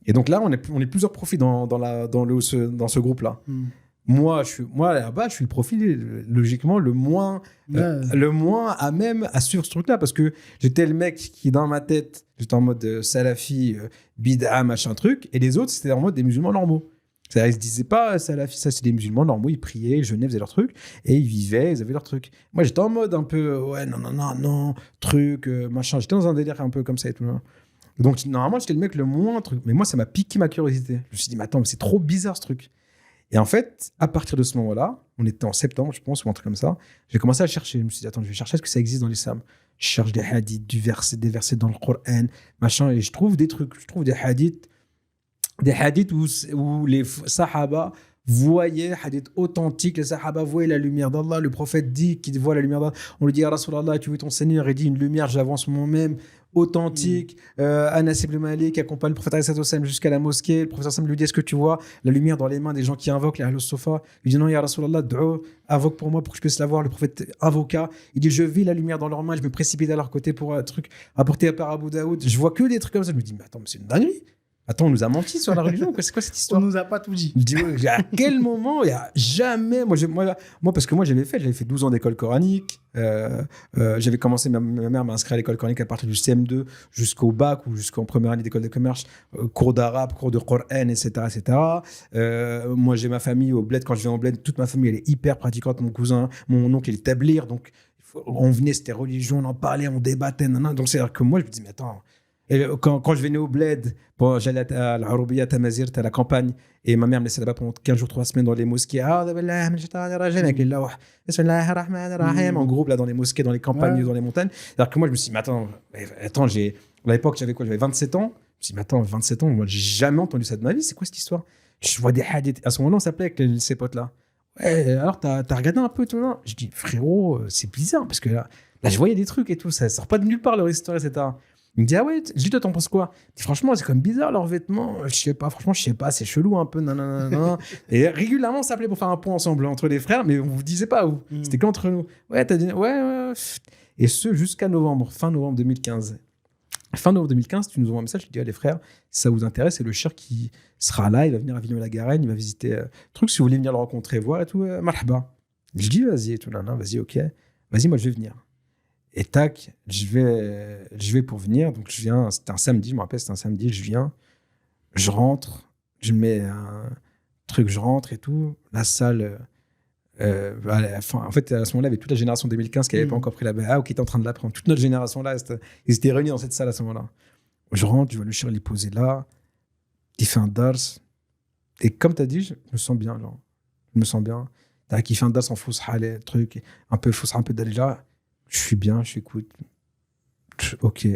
Et donc là, on est plusieurs profils dans ce groupe-là. Moi, là-bas, je suis le profil, logiquement, le moins à même à suivre ce truc-là. Parce que j'étais le mec qui, dans ma tête, j'étais en mode salafi, bid'a, machin truc. Et les autres, c'était en mode des musulmans normaux. C'est-à-dire, ils se disaient pas salafi, ça, c'est des musulmans normaux. Ils priaient, ils jeûnaient, faisaient leur truc. Et ils vivaient, ils avaient leur truc. Moi, j'étais en mode un peu, ouais, non, truc, machin. J'étais dans un délire un peu comme ça et tout. Là. Donc, normalement, j'étais le mec le moins truc. Mais moi, ça m'a piqué ma curiosité. Je me suis dit, mais attends, mais c'est trop bizarre ce truc. Et en fait, à partir de ce moment-là, on était en septembre, je pense, ou un truc comme ça, j'ai commencé à chercher. Je me suis dit, attends, je vais chercher est-ce que ça existe dans l'islam. Je cherche des hadiths, des versets dans le Coran, machin, et je trouve des trucs. Je trouve des hadiths où les sahaba voyaient, hadiths authentiques, les sahaba voyaient la lumière d'Allah. Le prophète dit qu'il voit la lumière d'Allah. On lui dit, ya Rasulallah, tu vois ton Seigneur, il dit une lumière, j'avance moi-même. Authentique, Anas ibn Malik qui accompagne le prophète jusqu'à la mosquée. Le prophète lui dit, est-ce que tu vois la lumière dans les mains des gens qui invoquent les Ahlus Sofa? Il dit, non, ya Rasulallah, invoque pour moi pour que je puisse la voir. Le prophète invoqua, il dit, je vis la lumière dans leurs mains, je me précipite à leur côté pour un truc rapporté par Abu Daoud. Je vois que des trucs comme ça. Je me dis, mais attends, mais c'est une dinguerie. Attends, on nous a menti sur la religion. C'est quoi cette histoire? On nous a pas tout dit. Je dis, ouais, à quel moment? Il n'y a jamais. Moi, parce que moi, j'avais fait 12 ans d'école coranique. J'avais commencé, ma mère m'a inscrit à l'école coranique à partir du CM2 jusqu'au bac ou jusqu'en première année d'école de commerce. Cours d'arabe, cours de Coran, etc. Moi, j'ai ma famille au bled. Quand je viens au bled, toute ma famille, elle est hyper pratiquante. Mon cousin, mon oncle, il est tablir. Donc, on venait, c'était religion, on en parlait, on débattait. Donc, c'est-à-dire que moi, je me dis, mais attends. Et quand je venais au bled, j'allais à l'Aroubia, Tamazir, à la campagne, et ma mère me laissait là-bas pendant 15 jours, 3 semaines dans les mosquées. Avec les lawh, en groupe, là, dans les mosquées, dans les campagnes, dans les montagnes. Alors que moi, je me suis dit, mais attends, à l'époque, j'avais 27 ans. Je me suis dit, mais attends, 27 ans, moi, j'ai jamais entendu ça de ma vie. C'est quoi cette histoire? Je vois des hadiths. À ce moment-là, on s'appelait avec ces potes-là. Ouais, alors, t'as regardé un peu tout là? Je dis, frérot, c'est bizarre, parce que là, je voyais des trucs et tout, ça sort pas de nulle part, leur histoire, etc. Il me dit, ah ouais, je dis, toi, t'en penses quoi? Je dis, franchement, c'est comme bizarre leurs vêtements. Je sais pas, c'est chelou un peu. Et régulièrement, on s'appelait pour faire un point ensemble entre les frères, mais on vous disait pas où. C'était qu'entre nous. Ouais, t'as dit, ouais. Et ce, jusqu'à fin novembre 2015. Fin novembre 2015, tu nous envoies un message, tu dis, les frères, si ça vous intéresse, c'est le cher qui sera là, il va venir à Villeneuve-la-Garenne, il va visiter truc, si vous voulez venir le rencontrer, voir et tout, marhaba. Je dis, vas-y, et tout, vas-y, ok. Vas-y, moi, je vais venir. Et tac, je vais pour venir. Donc, je viens, c'était un samedi, je me rappelle, c'était un samedi, je viens, je rentre, je mets un truc, je rentre et tout. La salle, en fait, à ce moment-là, il y avait toute la génération 2015 qui n'avait pas encore pris la BA ou qui était en train de la prendre. Toute notre génération-là, ils étaient réunis dans cette salle à ce moment-là. Je rentre, je vois le cher, il est posé là, il fait un dars. Et comme tu as dit, je me sens bien, genre. Je me sens bien. Il fait un dars en fausse halé, truc, un peu fausse, un peu dalila. Je suis bien, je écoute. Ok.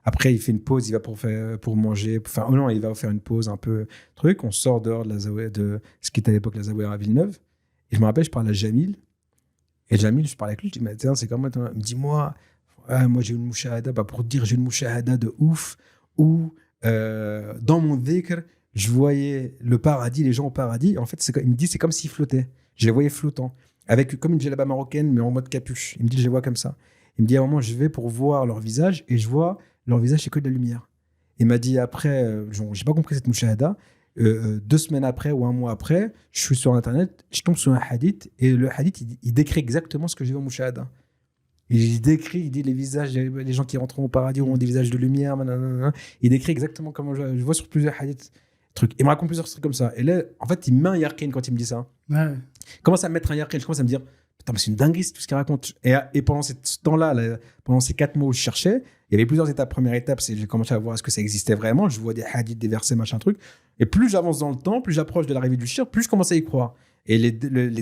Après, il fait une pause, il va pour manger. Non, il va faire une pause un peu truc. On sort dehors de la Zaouïa, de ce qui était à l'époque la Zaouïa à Villeneuve. Et je me rappelle, je parle à Jamil. Et Jamil, je parle avec lui, je dis, mais tiens, c'est comment? Il me dit, moi j'ai une mouchahada. Pour te dire, j'ai une mouchahada de ouf où dans mon dhikr, je voyais le paradis, les gens au paradis. En fait, il me dit, c'est comme s'ils flottaient. Je les voyais flottants, avec comme une djellaba marocaine, mais en mode capuche. Il me dit, je les vois comme ça. Il me dit, à un moment, je vais pour voir leur visage, et je vois leur visage, c'est que de la lumière. Il m'a dit après, j'ai pas compris cette mouchahada. 2 semaines après ou 1 mois après, je suis sur Internet, je tombe sur un hadith, et le hadith, il décrit exactement ce que j'ai vu au mouchahada. Il décrit, il dit les visages, les gens qui rentrent au paradis ont des visages de lumière, nanana. Il décrit exactement comme je vois sur plusieurs hadiths. Trucs. Il me raconte plusieurs trucs comme ça. Et là, en fait, il met un yaqin quand il me dit ça. Ouais. Il commence à me mettre un yaqin, je commence à me dire, putain, mais c'est une dinguerie, c'est tout ce qu'il raconte. Et pendant ce temps-là, pendant ces 4 mois où je cherchais, il y avait plusieurs étapes. Première étape, c'est j'ai commencé à voir est-ce que ça existait vraiment. Je vois des hadiths, des versets, machin truc. Et plus j'avance dans le temps, plus j'approche de l'arrivée du shirk, plus je commence à y croire. Et les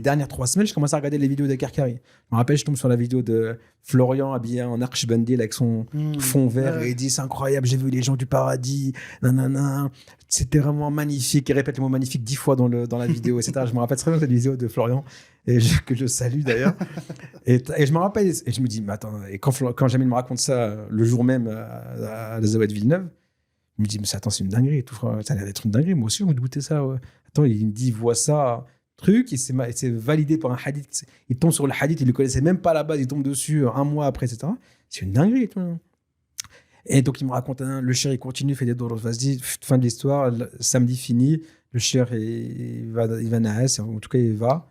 dernières 3 semaines, je commence à regarder les vidéos d'Akarkari. Je me rappelle, je tombe sur la vidéo de Florian habillé en Archbandil avec son fond vert et il dit c'est incroyable, j'ai vu les gens du paradis, nanana. C'était vraiment magnifique. Il répète le mot magnifique 10 fois dans la vidéo, etc. Je me rappelle très bien cette vidéo de Florian que je salue d'ailleurs. et je me rappelle et je me dis mais attends, et quand Jamil me raconte ça le jour même à la Zaouia de Villeneuve, je me dis mais attends, c'est une dinguerie, tout, ça a l'air d'être une dinguerie. Moi aussi, j'ai envie de goûter ça. Ouais. Attends, il me dit, il voit ça. Truc, c'est validé par un hadith. Il tombe sur le hadith, il ne le connaissait même pas à la base, il tombe dessus 1 mois après, etc. C'est une dinguerie. Tout. Et donc, il me raconte, le cher, il continue, il fait des doros. Vas-y, fin de l'histoire, samedi fini, le cher, il va naître, en tout cas, il va.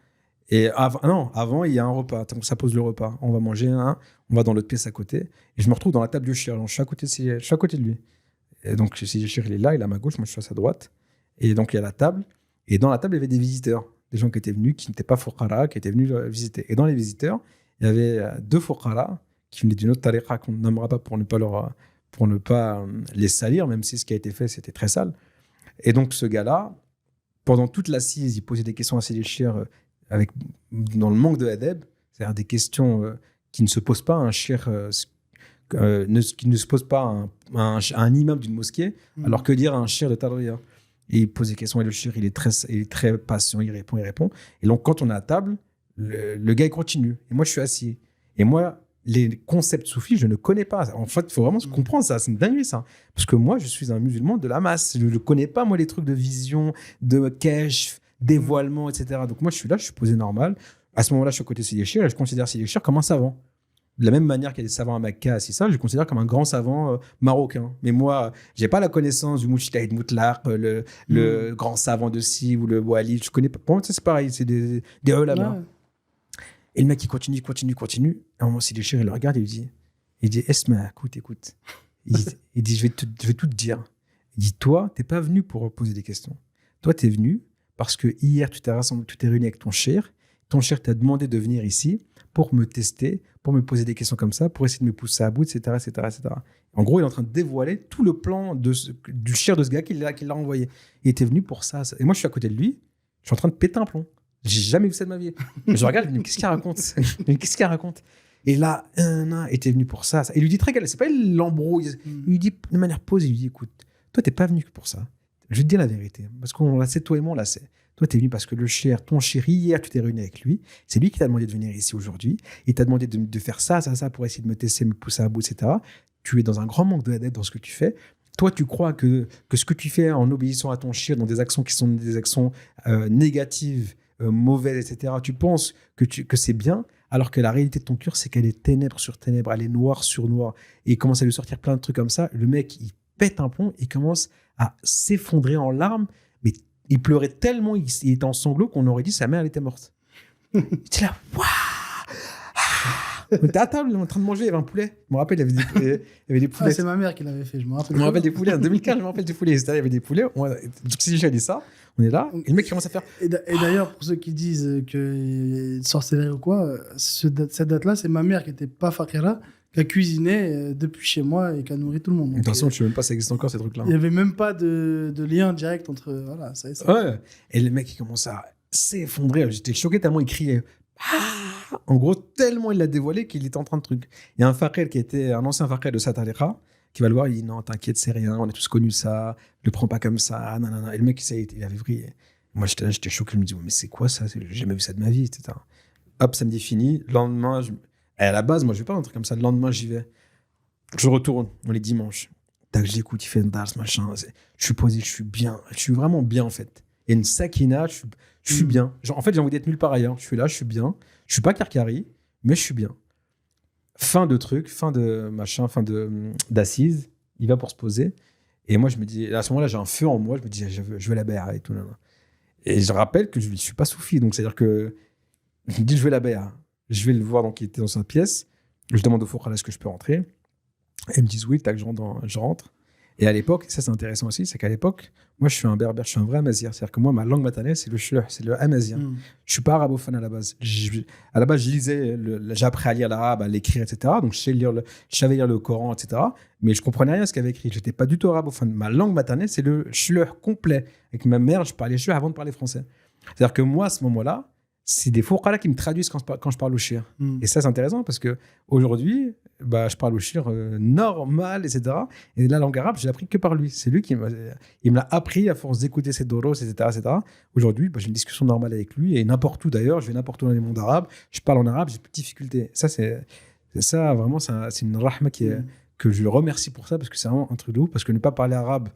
Et avant, il y a un repas. Ça pose le repas. On va manger on va dans l'autre pièce à côté. Et je me retrouve dans la table du cher. Je suis à côté de lui. Et donc, si le cher, il est là, il est à ma gauche, moi, je suis à sa droite. Et donc, il y a la table. Et dans la table, il y avait des visiteurs. Des gens qui étaient venus, qui n'étaient pas fuqara, qui étaient venus visiter. Et dans les visiteurs, il y avait 2 fuqara qui venaient d'une autre tariqa qu'on ne nommera pas pour ne pas les salir, même si ce qui a été fait, c'était très sale. Et donc, ce gars-là, pendant toute l'assise, il posait des questions assez légères dans le manque de adab, c'est-à-dire des questions qui ne se posent pas à un shir, qui ne se pose pas à un imam d'une mosquée, alors que dire à un shir de Tadriya. Et il pose des questions et le shir, il est très patient, il répond. Et donc, quand on est à table, le gars, il continue. Et moi, je suis assis. Et moi, les concepts soufis, je ne connais pas. En fait, il faut vraiment comprendre ça. C'est une dinguerie, ça. Parce que moi, je suis un musulman de la masse. Je ne connais pas, moi, les trucs de vision, de kashf, dévoilement, etc. Donc, moi, je suis là, je suis posé normal. À ce moment-là, je suis à côté de Sidi Chir et je considère Sidi Chir comme un savant. De la même manière qu'il y a des savants à Mecca, c'est ça, je le considère comme un grand savant marocain. Mais moi, j'ai pas la connaissance du Mujtahid Mutlaq, le grand savant de Si ou le Wali. Je connais pas. Pour moi, c'est pareil, c'est des ulama. Ouais. Et le mec, il continue. À un moment, si le shir, il le regarde, il dit, Esma, écoute. Il dit, je vais tout te dire. Il dit, toi, t'es pas venu pour poser des questions. Toi, t'es venu parce que hier, tu t'es réuni avec ton shir. Ton shir t'a demandé de venir ici pour me tester, pour me poser des questions comme ça, pour essayer de me pousser à bout, etc. En gros, il est en train de dévoiler tout le plan du shir de ce gars qui l'a envoyé. Il était venu pour ça. Et moi, je suis à côté de lui, je suis en train de péter un plomb. J'ai jamais vu ça de ma vie. Je regarde, je me dis, qu'est-ce qu'il raconte Et là, il était venu pour ça. Il lui dit très calme, c'est pas il l'embrouille. Il lui dit de manière posée, il lui dit, écoute, toi, t'es pas venu que pour ça. Je vais te dire la vérité, parce qu'on la sait, toi et moi, on la sait. Toi, t'es venu parce que ton shir, hier, tu t'es réuni avec lui. C'est lui qui t'a demandé de venir ici aujourd'hui. Il t'a demandé de faire ça pour essayer de me tester, me pousser à bout, etc. Tu es dans un grand manque d'adepte dans ce que tu fais. Toi, tu crois que ce que tu fais en obéissant à ton shir dans des actions qui sont des actions négatives, mauvaises, etc. Tu penses que c'est bien, alors que la réalité de ton cœur, c'est qu'elle est ténèbres sur ténèbres, elle est noire sur noir. Et il commence à lui sortir plein de trucs comme ça. Le mec, il pète un plomb, il commence à s'effondrer en larmes, mais il pleurait tellement, il était en sanglots qu'on aurait dit sa mère, elle était morte. Il était là, waouh! On était à table, on était en train de manger, il y avait un poulet. Je me rappelle, il y avait des poulets. Ah, c'est ma mère qui l'avait fait, je me rappelle. Je me rappelle des poulets. En 2015, je me rappelle des poulets. Il y avait des poulets. Donc, si j'ai dit ça, on est là. Et le mec commence à faire. Et d'ailleurs, pour ceux qui disent que sorcellerie ou quoi, cette date-là, c'est ma mère qui n'était pas fakira, qui a cuisiné depuis chez moi et qui a nourri tout le monde. De toute façon, je ne sais même pas si ça existe encore, ces trucs-là. Il n'y avait même pas de lien direct entre. Voilà, ça et ça. Ouais. Et le mec, il commence à s'effondrer. J'étais choqué tellement il criait. En gros, tellement il l'a dévoilé qu'il était en train de truc. Il y a un faqir qui était un ancien faqir de Satariqa qui va le voir, il dit non, t'inquiète, c'est rien, on a tous connu ça, ne le prends pas comme ça, nanana. Et le mec, il avait vrillé. Moi, j'étais choqué, je me dis, mais c'est quoi ça? J'ai jamais vu ça de ma vie, etc. Hop, samedi fini. Le lendemain, à la base, moi, je vais pas un truc comme ça. Le lendemain, j'y vais. Je retourne, on est dimanche. Tac, j'écoute, il fait une dars, machin. Je suis posé, je suis bien. Je suis vraiment bien, en fait. Il y a une sakina, je suis bien. Genre, en fait, j'ai envie d'être nulle part ailleurs. Je suis là, je suis bien. Je suis pas Karkari, mais je suis bien. Fin de truc, fin de machin, d'assise. Il va pour se poser. Et moi, je me dis, à ce moment-là, j'ai un feu en moi. Je me dis, je veux la béa et tout. Là, là. Et je rappelle que je ne suis pas soufi. Donc, c'est-à-dire que je me dis, je veux la béa. Je vais le voir, donc il était dans sa pièce. Je demande au four est-ce que je peux rentrer. Et ils me disent oui, tac, je rentre. Et à l'époque, ça c'est intéressant aussi, c'est qu'à l'époque, moi je suis un berbère, je suis un vrai amazigh. C'est-à-dire que moi, ma langue maternelle, c'est le shluh, c'est le amazigh. Je suis pas arabophone à la base. À la base, je lisais, j'ai appris à lire l'arabe, à l'écrire, etc. Donc je savais lire le Coran, etc. Mais je comprenais rien à ce qu'il avait écrit. J'étais pas du tout arabophone. Ma langue maternelle, c'est le shluh complet. Avec ma mère, je parlais shluh avant de parler français. C'est-à-dire que moi, à ce moment-là, c'est des fourqala qui me traduisent quand je parle au shir. Et ça, c'est intéressant parce qu'aujourd'hui, je parle au shir normal, etc. Et la langue arabe, je l'ai appris que par lui. C'est lui qui me l'a appris à force d'écouter ses doros, etc. etc. Aujourd'hui, j'ai une discussion normale avec lui et n'importe où d'ailleurs, je vais n'importe où dans les mondes arabes, je parle en arabe, j'ai plus de difficultés. Ça, ça vraiment, c'est une rahma que je le remercie pour ça parce que c'est vraiment un truc de ouf. Parce que ne pas parler arabe,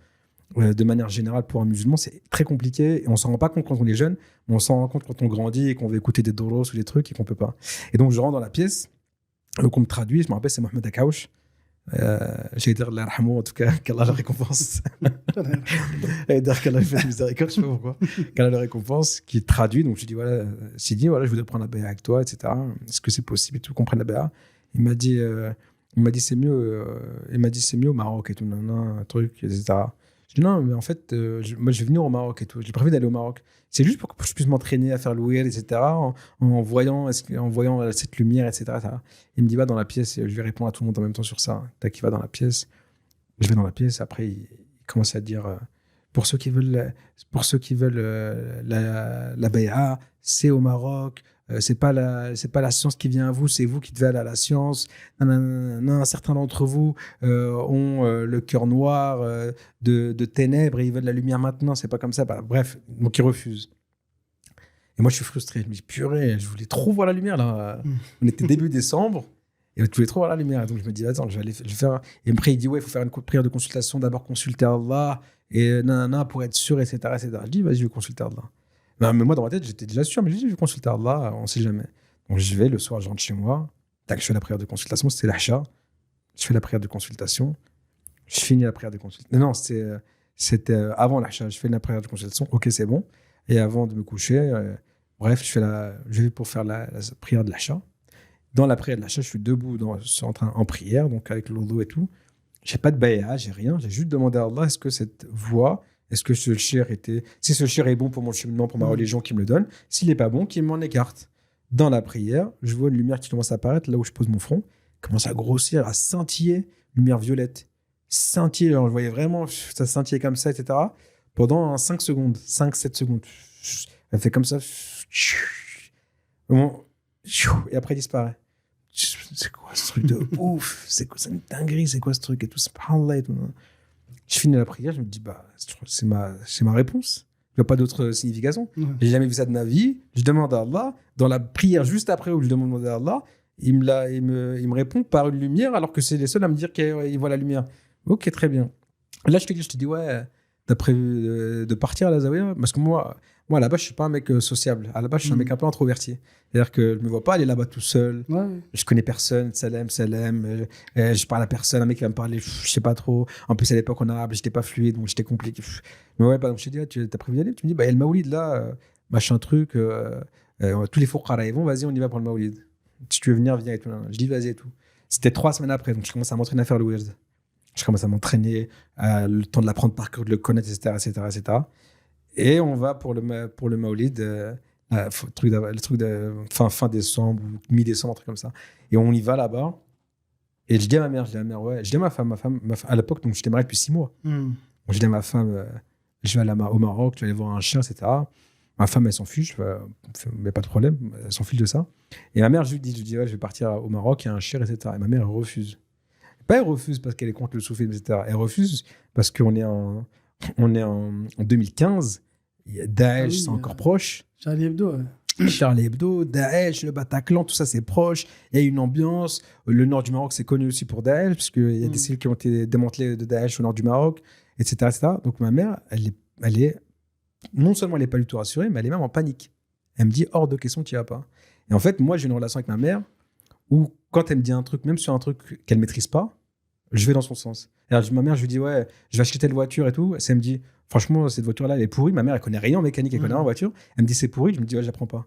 de manière générale pour un musulman c'est très compliqué et on s'en rend pas compte quand on est jeune mais on s'en rend compte quand on grandit et qu'on veut écouter des doros ou des trucs et qu'on peut pas. Et donc je rentre dans la pièce, donc on me traduit, je me rappelle c'est Mohamed Akaouch, j'ai été Allah yarhamou, en tout cas qu'Allah le récompense et dire qu'Allah fait miséricorde, je sais pas pourquoi, qu'Allah le récompense, qui traduit. Donc je dis voilà Sidi, voilà je voudrais prendre la béa avec toi, etc. Est-ce que c'est possible et tout qu'on prenne la béa? Il m'a dit c'est mieux au Maroc et tout, un truc, etc. Je dis non, mais en fait, moi je vais venir au Maroc et tout. J'ai prévu d'aller au Maroc. C'est juste pour que je puisse m'entraîner à faire le wheel, etc. En voyant cette lumière, etc. Il me dit va dans la pièce. Et je vais répondre à tout le monde en même temps sur ça. Tac, il va dans la pièce. Je vais dans la pièce. Après, il commence à dire pour ceux qui veulent la bay'a, c'est au Maroc. C'est pas la science qui vient à vous, c'est vous qui devez aller à la science. Certains d'entre vous ont le cœur noir de ténèbres et ils veulent la lumière maintenant, c'est pas comme ça. Bref, donc ils refusent. Et moi je suis frustré, je me dis purée, je voulais trop voir la lumière là. On était début décembre et je voulais trop voir la lumière. Donc je me dis attends, je vais faire. Et après il dit ouais, il faut faire une prière de consultation, d'abord consulter Allah et pour être sûr, etc. Je dis vas-y, je vais consulter Allah. Non, mais moi, dans ma tête, j'étais déjà sûr, mais je vais consulter Allah, on ne sait jamais. Donc, je vais, le soir, je rentre chez moi. Tac, je fais la prière de consultation. C'était l'Acha. Je fais la prière de consultation. Je finis la prière de consultation. Non, c'était avant l'Acha. Je fais la prière de consultation. Ok, c'est bon. Et avant de me coucher, bref, je vais pour faire la prière de l'Acha. Dans la prière de l'Acha, je suis debout en prière, donc avec l'odo et tout. J'ai pas de bay'a, j'ai rien. J'ai juste demandé à Allah, est-ce que cette voix... Est-ce que si ce shir est bon pour mon cheminement, pour ma religion, qu'il me le donne. S'il n'est pas bon, qu'il m'en écarte. Dans la prière, je vois une lumière qui commence à apparaître là où je pose mon front, commence à grossir, à scintiller, lumière violette. Scintiller, alors je voyais vraiment, ça scintillait comme ça, etc. Pendant 5 secondes, 5-7 secondes. Elle fait comme ça. Et après, elle disparaît. C'est quoi ce truc de ouf? C'est quoi, c'est une dinguerie, c'est quoi ce truc? Et tout, subhanallah et tout. Je finis la prière, je me dis, c'est ma réponse. Il n'y a pas d'autre signification. J'ai jamais vu ça de ma vie. Je demande à Allah. Dans la prière juste après où je demande à Allah, il me répond par une lumière alors que c'est les seuls à me dire qu'il voit la lumière. Ok, très bien. Là, je te dis, ouais, t'as prévu de partir à la Zawiya? Parce que moi, à la base, je suis pas un mec sociable. À la base, je suis un mec un peu introverti. C'est-à-dire que je me vois pas aller là-bas tout seul. Ouais. Je connais personne. Salam. Je parle à personne. Un mec qui va me parler, je sais pas trop. En plus, à l'époque, en arabe, j'étais pas fluide, donc j'étais compliqué. Mais ouais, donc je te dis, t'as prévu d'y aller? Tu me dis, il y a le Maoulid là, machin truc. Tous les fourqara ils vont, vas-y, on y va pour le Maoulid. Si tu veux venir, viens et tout. Je dis, vas-y et tout. C'était 3 semaines après, donc je commence à m'entraîner à faire le wird. Je commence à m'entraîner, le temps de l'apprendre par cœur, de le connaître, etc. Et on va pour le Maoulid, le truc de fin décembre ou mi-décembre, un truc comme ça. Et on y va là-bas. Et je dis à ma mère, ouais. Je dis à ma femme, à l'époque, donc j'étais marié depuis 6 mois. Donc je dis à ma femme, je vais aller au Maroc, je vais aller voir un chien, etc. Ma femme, elle s'en fiche, mais pas de problème, elle s'en fiche de ça. Et ma mère, je lui dis ouais, je vais partir au Maroc, il y a un chien, etc. Et ma mère, elle refuse. Pas elle refuse parce qu'elle est contre le soufisme, etc. Elle refuse parce qu'on est en 2015, Daesh, c'est encore proche. Charlie Hebdo, ouais. Charlie Hebdo, Daesh, le Bataclan, tout ça c'est proche. Il y a une ambiance. Le nord du Maroc c'est connu aussi pour Daesh, parce qu'il y a des cellules qui ont été démantelées de Daesh au nord du Maroc, etc. etc. Donc ma mère, elle est non seulement elle n'est pas du tout rassurée, mais elle est même en panique. Elle me dit hors de question, tu n'y vas pas. Et en fait, moi j'ai une relation avec ma mère où quand elle me dit un truc, même sur un truc qu'elle maîtrise pas, je vais dans son sens. Alors, ma mère, je lui dis, ouais, je vais acheter telle voiture et tout. Elle me dit, franchement, cette voiture-là, elle est pourrie. Ma mère, elle connaît rien en mécanique, elle connaît rien en voiture. Elle me dit, c'est pourri. Je me dis, ouais, je la prends pas.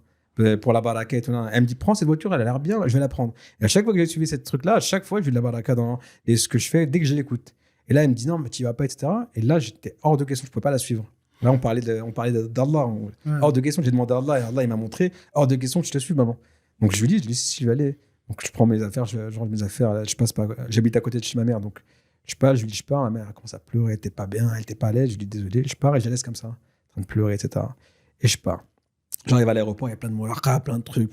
Pour la baraka et tout. Elle me dit, prends cette voiture, elle a l'air bien, je vais la prendre. Et à chaque fois que j'ai suivi cette truc-là, à chaque fois, je vais de la baraka dans ce que je fais dès que je l'écoute. Et là, elle me dit, non, mais tu y vas pas, etc. Et là, j'étais hors de question, je ne pouvais pas la suivre. Là, on parlait d'Allah. Hors de question, j'ai demandé à Allah et Allah, il m'a montré, hors de question, je te suis, maman. Donc, je lui dis, si je vais aller. Donc, je prends mes affaires, je range mes affaires. Je passe pas. J'habite à côté de chez ma mère, donc je lui dis, je pars. Ma mère elle commence à pleurer, elle était pas bien, elle était pas à l'aise. Je lui dis, désolé, je pars et je la laisse comme ça, en train de pleurer, etc. Et je pars. J'arrive à l'aéroport, il y a plein de moulaka, plein de trucs.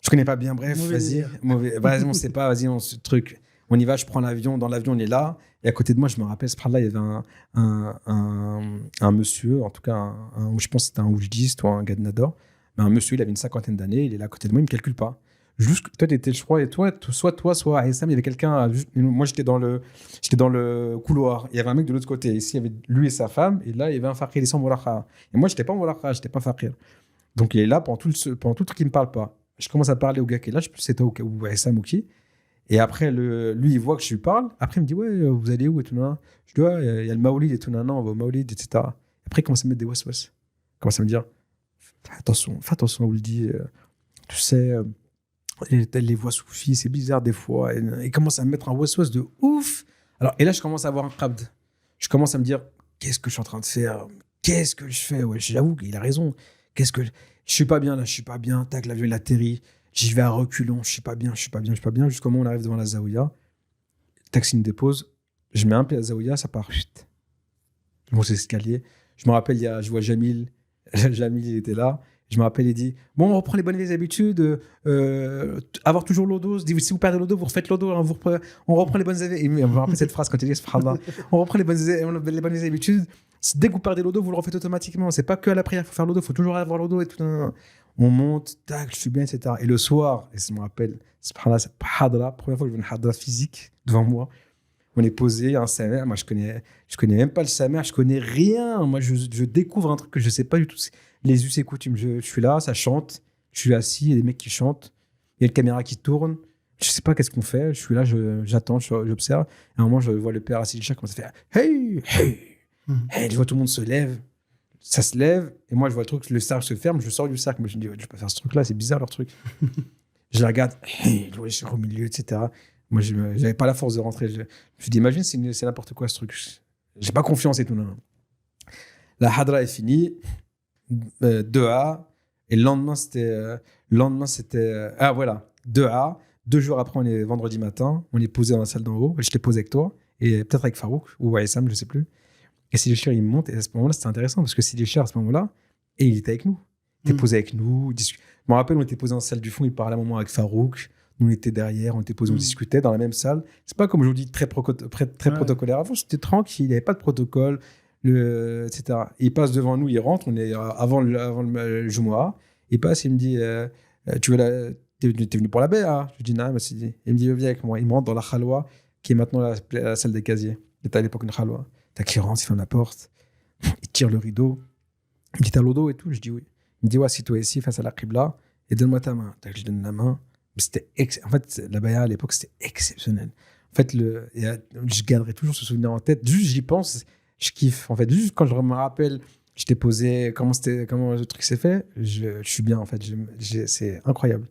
Je connais pas bien, bref, vas-y. Vas-y, on sait pas, vas-y, ce truc. On y va, je prends l'avion. Dans l'avion, on est là. Et à côté de moi, je me rappelle, ce là il y avait un monsieur, en tout cas, je pense que c'était un oujdiste ou un gars de Nador. Mais un monsieur, il avait une 50aine d'années, il est là à côté de moi, il me calcule pas. Juste, toi, t'étais, je crois, et toi, soit Aïssam, il y avait quelqu'un. Moi, j'étais dans le couloir. Il y avait un mec de l'autre côté. Ici, il y avait lui et sa femme. Et là, il y avait un fakir, il est sans moulakha. Et moi, j'étais pas moulakha, j'étais pas fakir. Donc, il est là pendant tout le truc, il me parle pas. Je commence à parler au gars qui est là, je sais plus si c'était ou Aïssam ou qui. Et après, lui, il voit que je lui parle. Après, il me dit, ouais, vous allez où et tout, nan. Je dis, ouais, il y a le Maoulid et tout, nan, on va au Maoulid, etc. Après, il commence à me mettre des waswas. Il commence à me dire, fais attention, Ouldi, tu sais. Les voix soufis, c'est bizarre des fois. Et il commence à me mettre un waswas de ouf. Alors, et là, je commence à avoir un qabd. Je commence à me dire, qu'est-ce que je suis en train de faire? Qu'est-ce que je fais? Ouais, j'avoue qu'il a raison. Je suis pas bien là, je suis pas bien. Tac, l'avion il atterrit. J'y vais à reculons. Je suis pas bien. Jusqu'au moment où on arrive devant la Zaouïa. Le taxi me dépose. Je mets un pied à la Zaouïa, ça part. Chut. Je monte l'escalier. Je me rappelle, je vois Jamil. Jamil, il était là. Je me rappelle, il dit, bon, on reprend les bonnes vieilles habitudes, avoir toujours l'eau d'eau. Si vous perdez l'eau d'eau, vous refaites l'eau d'eau. Hein, on reprend les bonnes habitudes. Et on me rappelle cette phrase quand il dit, subhanallah, on reprend les bonnes vieilles habitudes. Dès que vous perdez l'eau d'eau, vous le refaites automatiquement. C'est pas que à la prière qu'il faut faire l'eau d'eau, il faut toujours avoir l'eau d'eau et tout. On monte, tac, je suis bien, etc. Et le soir, et je me rappelle, subhanallah, c'est pas hadra, première fois que je vois une hadra physique devant moi. On est posé, un samer. Moi, je connais même pas le samer, je connais rien. Moi, je découvre un truc que je sais pas du tout. Les us et coutumes, je suis là, ça chante, je suis assis, il y a des mecs qui chantent, il y a une caméra qui tourne, je sais pas qu'est-ce qu'on fait, je suis là, j'attends, j'observe, et à un moment je vois le père Assil Shah commencer à faire hey, hey, hey, je vois tout le monde se lève, ça se lève, et moi je vois le truc, le cercle se ferme, je sors du cercle, mais je me dis, ouais, je peux pas faire ce truc-là, c'est bizarre leur truc. Je la regarde, hey, je suis au milieu, etc. Moi, j'avais pas la force de rentrer, je me suis dit, imagine, c'est n'importe quoi ce truc, j'ai pas confiance et tout. Non. La hadra est finie. 2A, et le lendemain c'était ah voilà, 2A, 2 jours après, on est vendredi matin, on est posé dans la salle d'en haut, je t'ai posé avec toi et peut-être avec Farouk ou Aïssam, je sais plus, et Sidi Cher il me monte, et à ce moment-là c'était intéressant parce que Sidi Cher à ce moment-là, et il était avec nous, il était posé avec nous, je me rappelle, on était posé dans la salle du fond, il parlait à un moment avec Farouk, nous on était derrière, on était posé, on discutait dans la même salle. C'est pas comme je vous dis très protocolaire avant, c'était tranquille, il n'y avait pas de protocole, etc. Il passe devant nous, il rentre, on est avant le Jumu'ah, il passe, il me dit t'es venu pour la baie, hein? Je lui dis non, mais il me dit viens avec moi, il me rentre dans la khalwa qui est maintenant la salle des casiers, c'était à l'époque une khalwa. Il rentre, il ferme la porte, il tire le rideau, il me dit t'as l'eau d'eau et tout, je dis oui. Il me dit ouais, assieds-toi ici face à la qibla et donne-moi ta main. Je donne la main, mais en fait la baïa à l'époque c'était exceptionnel. En fait je garderai toujours ce souvenir en tête, juste j'y pense, je kiffe en fait, juste quand je me rappelle, je t'ai posé comment le truc s'est fait, je suis bien en fait, c'est incroyable.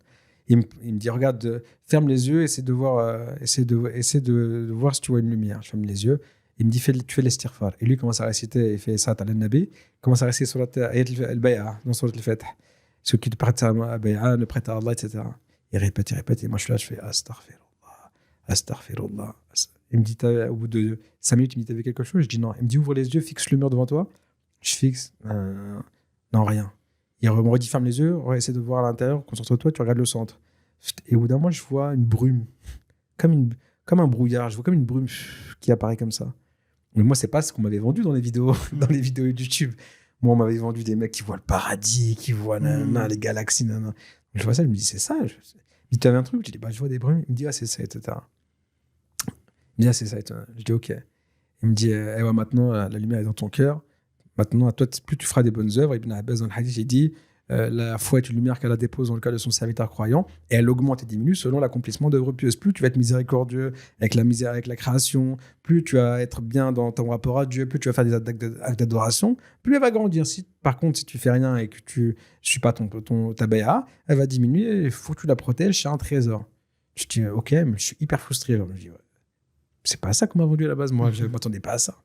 Il me dit regarde, ferme les yeux, essaie de voir si tu vois une lumière. Je ferme les yeux, il me dit tu fais l'istighfar, et lui commence à réciter, il fait ça à l'Nabi, commence à réciter surat al-Bay'a dans surat al-Fath, ceux qui te prêtent à Bay'a ne prêtent à Allah, etc. Il répète, et moi je suis là, je fais astaghfirullah. Il me dit, au bout de 5 minutes, il me dit, t'avais quelque chose? Je dis non. Il me dit, ouvre les yeux, fixe le mur devant toi. Je fixe. Non, rien. Il me redit, ferme les yeux, essaie de voir à l'intérieur, concentre-toi, tu regardes le centre. Et au bout d'un moment, je vois une brume, comme un brouillard, je vois comme une brume qui apparaît comme ça. Mais moi, c'est pas ce qu'on m'avait vendu dans les vidéos YouTube. Moi, on m'avait vendu des mecs qui voient le paradis, qui voient les galaxies. Nanana. Je vois ça, je me dis, c'est ça. Je dis, tu avais un truc? Je dis, bah, je vois des brumes. Il me dit, ah, c'est ça, etc. Il me dit, ah, c'est ça, etc. Je dis, ok. Il me dit, eh ouais, maintenant, la lumière est dans ton cœur. Maintenant, à toi, plus tu feras des bonnes œuvres. Ibn Abbas, dans le hadith, il dit, la foi est une lumière qu'Allah dépose dans le cœur de son serviteur croyant, et elle augmente et diminue selon l'accomplissement d'œuvres pieuses. Plus tu vas être miséricordieux avec la misère, avec la création, plus tu vas être bien dans ton rapport à Dieu, plus tu vas faire des actes d'adoration, plus elle va grandir. Par contre, si tu fais rien et que tu ne suis pas ta bay'a, elle va diminuer. Il faut que tu la protèges, c'est un trésor. Je dis, ok, mais je suis hyper frustré. Je dis, ouais, c'est pas ça qu'on m'a vendu à la base. Moi, je ne m'attendais pas à ça.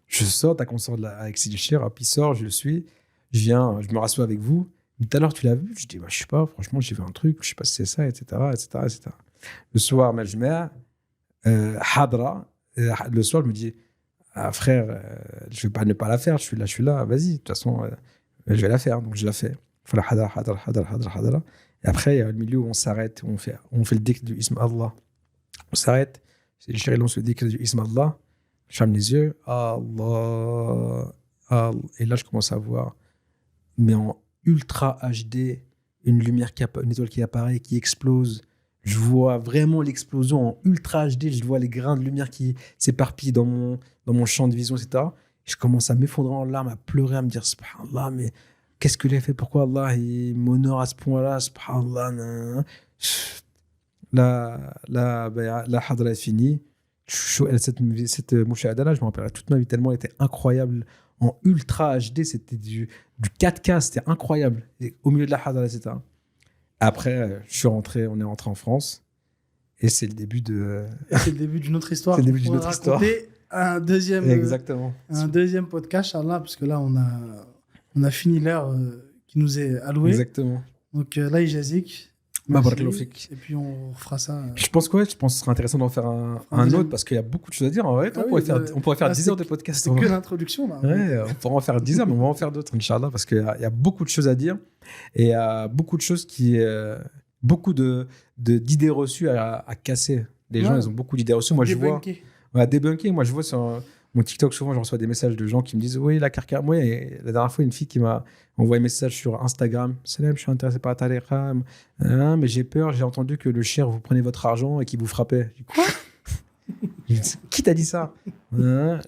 Je sors, t'as qu'on sort avec Sidi Cher, puis il sort, je le suis, je viens, je me rassois avec vous. Tout à l'heure, tu l'as vu? Je dis, bah, je sais pas, franchement, j'ai vu un truc, je sais pas si c'est ça, etc., etc., etc. Le soir, Majma, Hadra, le soir, je me dis, ah, frère, je vais pas ne pas la faire, je suis là, vas-y, de toute façon, je vais la faire, donc je la fais. Il faut la Hadra. Et après, il y a le milieu où on s'arrête, on fait le dhikr du Ism Allah. On s'arrête, c'est le chéri, on se le dhikr du Ism Allah, je ferme les yeux, Allah, et là, je commence à voir, mais en ultra HD, une étoile qui apparaît, qui explose. Je vois vraiment l'explosion en ultra HD. Je vois les grains de lumière qui s'éparpillent dans mon champ de vision, etc. Je commence à m'effondrer en larmes, à pleurer, à me dire subhanallah, mais qu'est-ce que j'ai fait? Pourquoi Allah il m'honore à ce point-là? Subhanallah. La hadra est finie. Cette mouchahada-là, je me rappelle toute ma vie tellement elle était incroyable. En ultra HD, c'était du 4K, c'était incroyable. Et au milieu de la hadra, etc. Après, on est rentré en France. Et c'est le début c'est le début d'une autre histoire. C'est le début d'une autre histoire. Un deuxième, exactement. Un deuxième podcast, Inch'Allah, parce que là, on a fini l'heure qui nous est allouée. Exactement. Donc là, Ijazik. Et puis on fera ça. Je pense que ce serait intéressant d'en faire un autre parce qu'il y a beaucoup de choses à dire. En vrai, on pourrait faire 10 heures de podcast. C'est que l'introduction là. Ouais, on pourrait en faire 10 heures, mais on va en faire d'autres, Inch'Allah, parce qu'il y a beaucoup de choses à dire et il y a beaucoup de choses beaucoup d'idées reçues à casser. Les gens, ils ont beaucoup d'idées reçues. Moi, débunker. Moi, je vois sur mon TikTok, souvent, je reçois des messages de gens qui me disent oui, la carrière. Moi, la dernière fois, une fille qui m'a envoyé un message sur Instagram. Salam, je suis intéressé par la tariqa, mais j'ai peur. J'ai entendu que le shir vous prenez votre argent et qu'il vous frappait. Quoi? Qui t'a dit ça?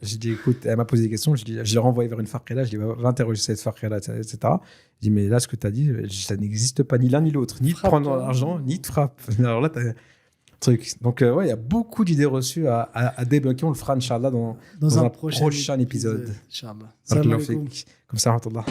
J'ai dit écoute, elle m'a posé des questions. J'ai renvoyé vers une farqela. Je dis va interroger cette farqela, etc. Je dis mais là, ce que tu as dit, ça n'existe pas ni l'un ni l'autre, ni de prendre l'argent, ni de frappe. Alors là, truc. Donc, il y a beaucoup d'idées reçues à débunker. On le fera, Inch'Allah, dans un prochain épisode. Inch'Allah. Salam alaikum. Comme ça, rahmatullah.